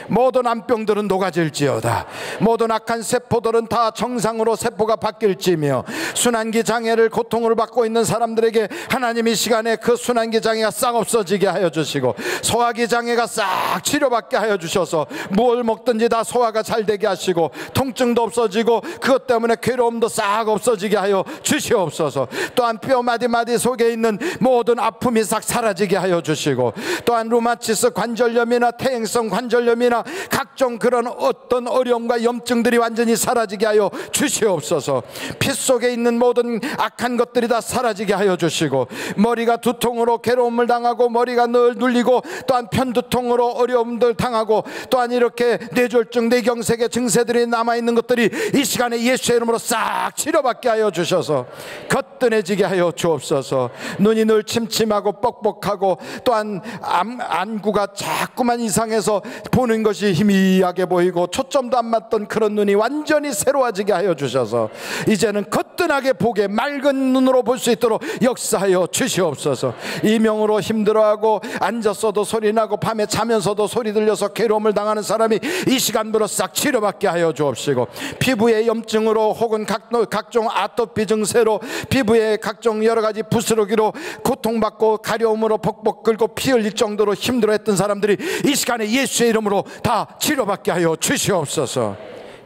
모든 암병들은 녹아질지어다. 모든 악한 세포들은 다 정상으로 세포가 바뀔지며 순환기 장애를 고통을 받고 있는 사람들에게 하나님 이 시간에 그 순환기 장애가 싹 없어지게 하여 주시고 소화기 장애가 싹 치료받게 하여 주셔서 뭘 먹든지 다 소화가 잘 되게 하시고 통증도 없어지고 그것 때문에 괴로움도 싹 없어지게 하여 주시옵소서. 또한 뼈 마디마디 속에 있는 모든 아픔이 싹 사라지게 하여 주시고 또한 루마티스 관절염이나 퇴행성 관절염이나 각종 그런 어떤 어려움과 염증들이 완전히 사라지게 하여 주시옵소서. 피 속에 있는 모든 악한 것들이 다 사라지게 하여 주시고 머리가 두통으로 괴로움을 당하고 머리가 늘 눌리고 또한 편두통으로 어려움들 당하고 또한 이렇게 뇌졸중 뇌경색의 증세들이 남아있는 것들이 이 시간에 예수의 이름으로 싹 치료받게 하여 주셔서 거뜬해지게 하여 주옵소서. 눈이 늘 침침하고 뻑뻑하고 또한 안구가 자꾸만 이상해서 보는 것이 희미하게 보이고 초점도 안 맞던 그런 눈이 완전히 새로워지게 하여 주셔서 이제는 거뜬하게 보게 맑은 눈으로 볼 수 있도록 역사하여 주시옵소서. 이명으로 힘들어하고 앉았어도 소리나고 밤에 자면서도 소리 들려서 괴로움을 당하는 사람이 이 시간부로 싹 치료받게 하여 주옵시고 피부의 염증으로 혹은 각종 아토피 증세로 피부의 각종 여러가지 부스러기로 고통받고 가려움으로 벅벅 끓고 피 흘릴 정도로 힘들어했던 사람들이 이 시간에 예수의 이름으로 다 치료받게 하여 주시옵소서.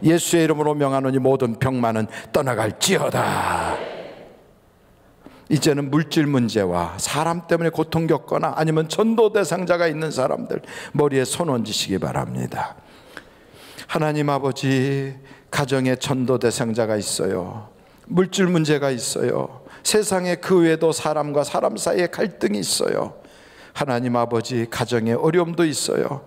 예수의 이름으로 명하노니 모든 병만은 떠나갈지어다. 이제는 물질 문제와 사람 때문에 고통 겪거나 아니면 전도 대상자가 있는 사람들 머리에 손 얹으시기 바랍니다. 하나님 아버지, 가정에 전도 대상자가 있어요. 물질 문제가 있어요. 세상에 그 외에도 사람과 사람 사이에 갈등이 있어요. 하나님 아버지, 가정에 어려움도 있어요.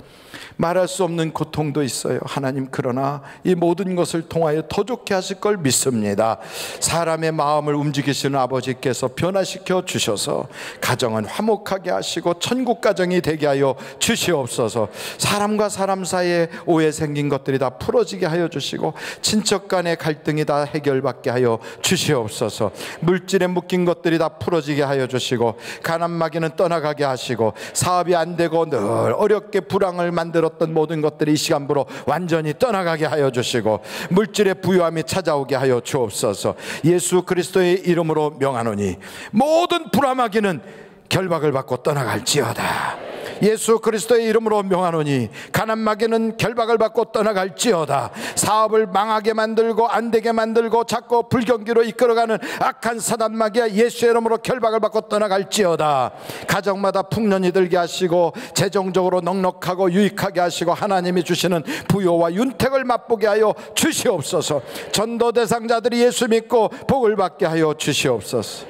말할 수 없는 고통도 있어요. 하나님, 그러나 이 모든 것을 통하여 더 좋게 하실 걸 믿습니다. 사람의 마음을 움직이시는 아버지께서 변화시켜 주셔서 가정은 화목하게 하시고 천국 가정이 되게 하여 주시옵소서. 사람과 사람 사이에 오해 생긴 것들이 다 풀어지게 하여 주시고 친척 간의 갈등이 다 해결받게 하여 주시옵소서. 물질에 묶인 것들이 다 풀어지게 하여 주시고 가난마귀는 떠나가게 하시고 사업이 안 되고 늘 어렵게 불황을 만들었던 모든 것들이 이 시간부로 완전히 떠나가게 하여 주시고 물질의 부유함이 찾아오게 하여 주옵소서. 예수 그리스도의 이름으로 명하노니 모든 불화마귀는 결박을 받고 떠나갈지어다. 예수 그리스도의 이름으로 명하노니 가난마귀는 결박을 받고 떠나갈지어다. 사업을 망하게 만들고 안 되게 만들고 자꾸 불경기로 이끌어가는 악한 사단마귀야 예수의 이름으로 결박을 받고 떠나갈지어다. 가정마다 풍년이 들게 하시고 재정적으로 넉넉하고 유익하게 하시고 하나님이 주시는 부요와 윤택을 맛보게 하여 주시옵소서. 전도 대상자들이 예수 믿고 복을 받게 하여 주시옵소서.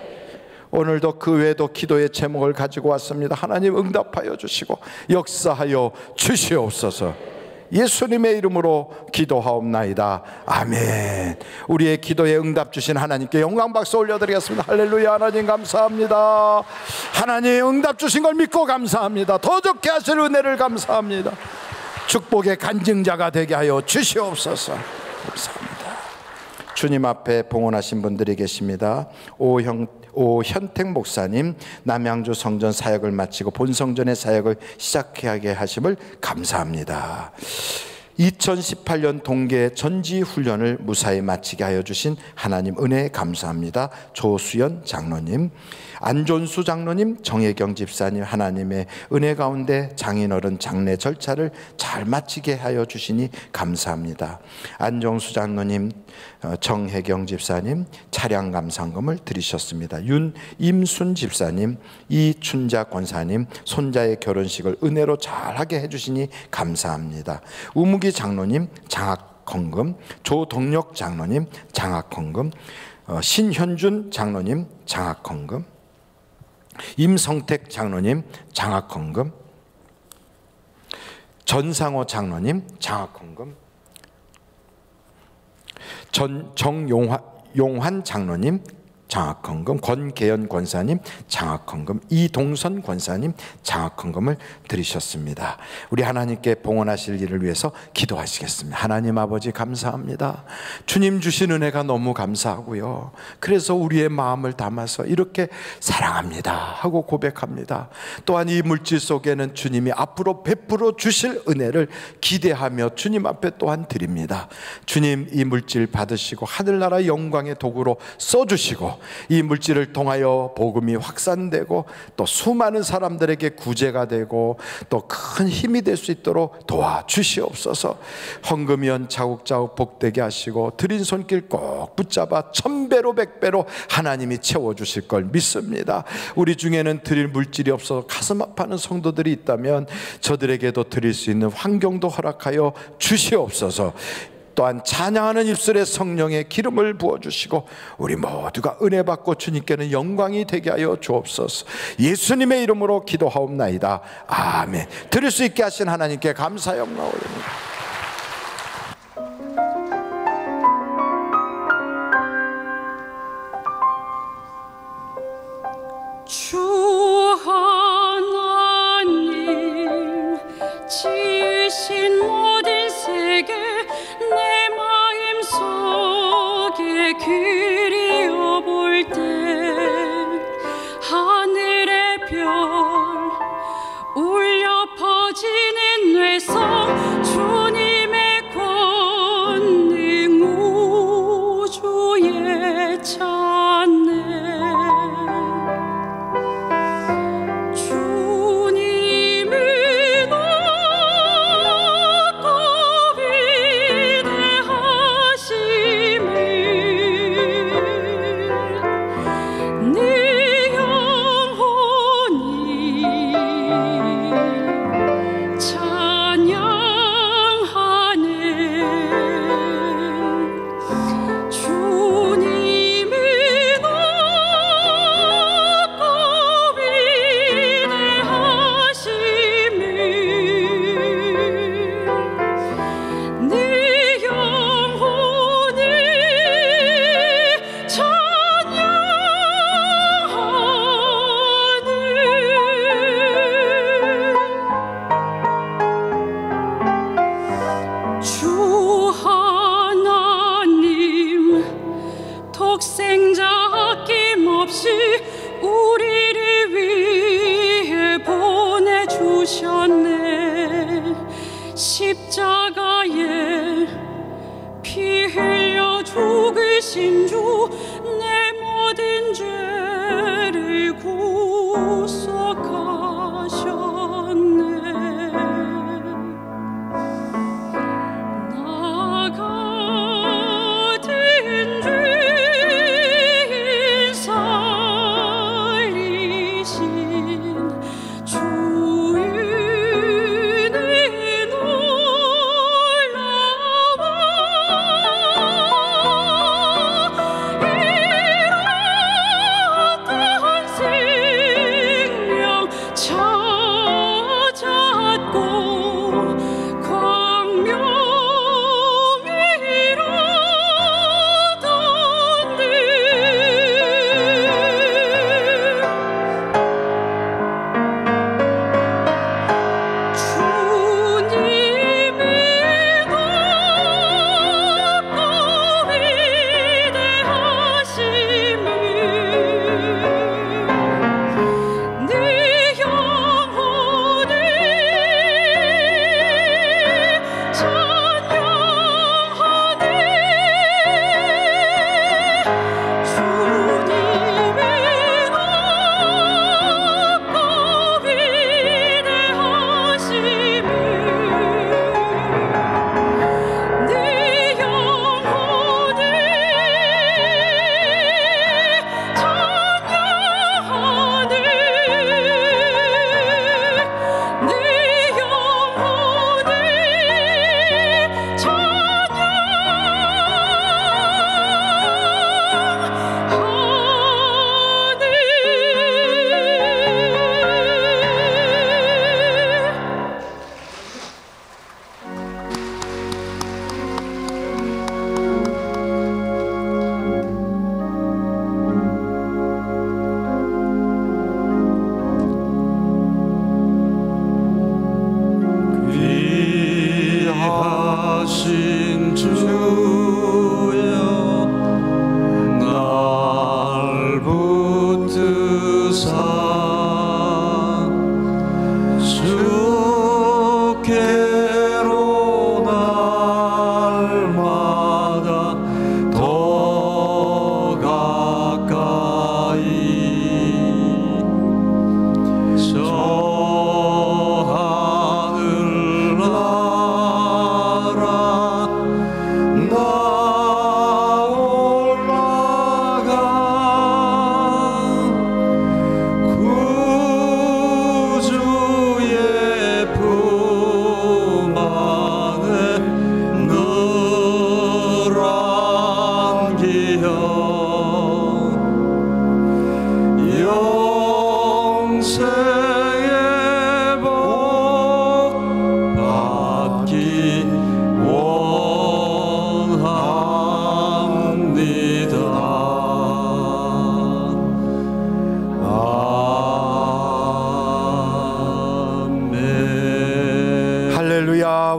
오늘도 그 외에도 기도의 제목을 가지고 왔습니다. 하나님 응답하여 주시고 역사하여 주시옵소서. 예수님의 이름으로 기도하옵나이다. 아멘. 우리의 기도에 응답 주신 하나님께 영광 박수 올려드리겠습니다. 할렐루야. 하나님 감사합니다. 하나님 응답 주신 걸 믿고 감사합니다. 더 좋게 하실 은혜를 감사합니다. 축복의 간증자가 되게 하여 주시옵소서. 감사합니다. 주님 앞에 봉헌하신 분들이 계십니다. 오현택 목사님, 남양주 성전 사역을 마치고 본성전의 사역을 시작하게 하심을 감사합니다. 2018년 동계 전지훈련을 무사히 마치게 하여 주신 하나님 은혜에 감사합니다. 조수연 장로님, 안존수 장로님, 정혜경 집사님, 하나님의 은혜 가운데 장인어른 장례 절차를 잘 마치게 하여 주시니 감사합니다. 안정수 장로님, 정혜경 집사님 차량 감상금을 드리셨습니다. 임순 집사님, 이춘자 권사님 손자의 결혼식을 은혜로 잘하게 해주시니 감사합니다. 우무기 장로님 장학헌금, 조동력 장로님 장학헌금, 신현준 장로님 장학헌금, 임성택 장로님 장학헌금, 전상호 장로님 장학헌금, 정용환 장로님 장학헌금, 권계연 권사님 장학헌금, 이동선 권사님 장학헌금을 드리셨습니다. 우리 하나님께 봉헌하실 일을 위해서 기도하시겠습니다. 하나님 아버지 감사합니다. 주님 주신 은혜가 너무 감사하고요. 그래서 우리의 마음을 담아서 이렇게 사랑합니다 하고 고백합니다. 또한 이 물질 속에는 주님이 앞으로 베풀어 주실 은혜를 기대하며 주님 앞에 또한 드립니다. 주님, 이 물질 받으시고 하늘나라 영광의 도구로 써주시고 이 물질을 통하여 복음이 확산되고 또 수많은 사람들에게 구제가 되고 또 큰 힘이 될 수 있도록 도와주시옵소서. 헌금연 차곡차곡 복되게 하시고 드린 손길 꼭 붙잡아 1000배로 100배로 하나님이 채워주실 걸 믿습니다. 우리 중에는 드릴 물질이 없어서 가슴 아파하는 성도들이 있다면 저들에게도 드릴 수 있는 환경도 허락하여 주시옵소서. 또한 찬양하는 입술에 성령의 기름을 부어주시고 우리 모두가 은혜 받고 주님께는 영광이 되게 하여 주옵소서. 예수님의 이름으로 기도하옵나이다. 아멘. 드릴 수 있게 하신 하나님께 감사 영광 올립니다. 주 하나님 지으신 모든 세계 내 마음속에 그리워볼 때 하늘의 별 울려 퍼지는 뇌성 주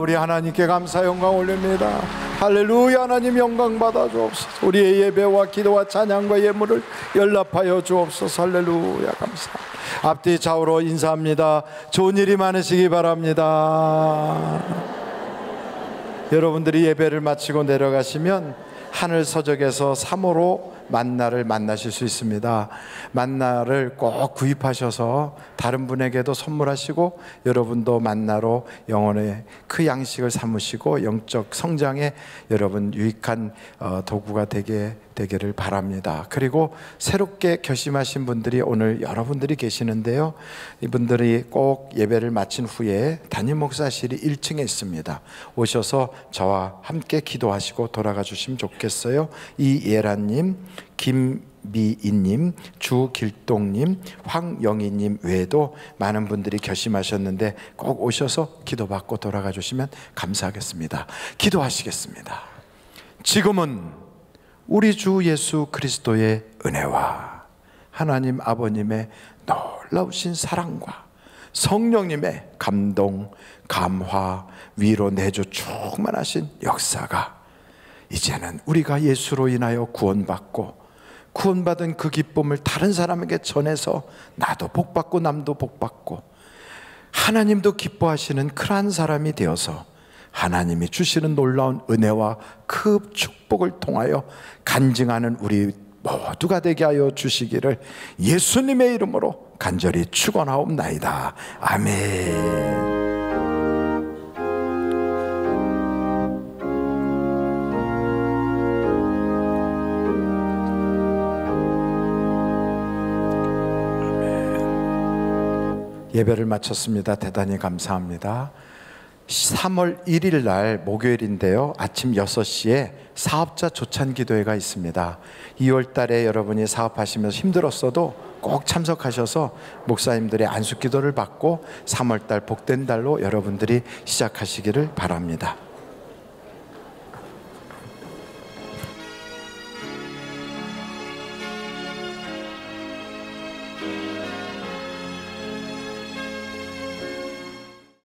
우리 하나님께 감사 영광 올립니다. 할렐루야. 하나님 영광 받아 주옵소서. 우리의 예배와 기도와 찬양과 예물을 연락하여 주옵소서. 할렐루야. 감사합니다. 앞뒤 좌우로 인사합니다. 좋은 일이 많으시기 바랍니다. 여러분들이 예배를 마치고 내려가시면 하늘 서적에서 3호로 만나를 만나실 수 있습니다. 만나를 꼭 구입하셔서 다른 분에게도 선물하시고 여러분도 만나로 영혼의 그 양식을 삼으시고 영적 성장에 여러분 유익한 도구가 되기를 바랍니다. 그리고 새롭게 결심하신 분들이 오늘 여러분들이 계시는데요, 이분들이 꼭 예배를 마친 후에 담임 목사실이 1층에 있습니다. 오셔서 저와 함께 기도하시고 돌아가 주시면 좋겠어요. 이예란님, 김미인님, 주길동님, 황영희님 외에도 많은 분들이 결심하셨는데 꼭 오셔서 기도받고 돌아가 주시면 감사하겠습니다. 기도하시겠습니다. 지금은 우리 주 예수 그리스도의 은혜와 하나님 아버님의 놀라우신 사랑과 성령님의 감동, 감화, 위로 내주 충만하신 역사가 이제는 우리가 예수로 인하여 구원받고 구원받은 그 기쁨을 다른 사람에게 전해서 나도 복받고 남도 복받고 하나님도 기뻐하시는 그러한 사람이 되어서 하나님이 주시는 놀라운 은혜와 그 축복을 통하여 간증하는 우리 모두가 되게 하여 주시기를 예수님의 이름으로 간절히 축원하옵나이다. 아멘. 예배를 마쳤습니다. 대단히 감사합니다. 3월 1일 날 목요일인데요, 아침 6시에 사업자 조찬 기도회가 있습니다. 2월 달에 여러분이 사업하시면서 힘들었어도 꼭 참석하셔서 목사님들의 안수 기도를 받고 3월 달 복된 달로 여러분들이 시작하시기를 바랍니다.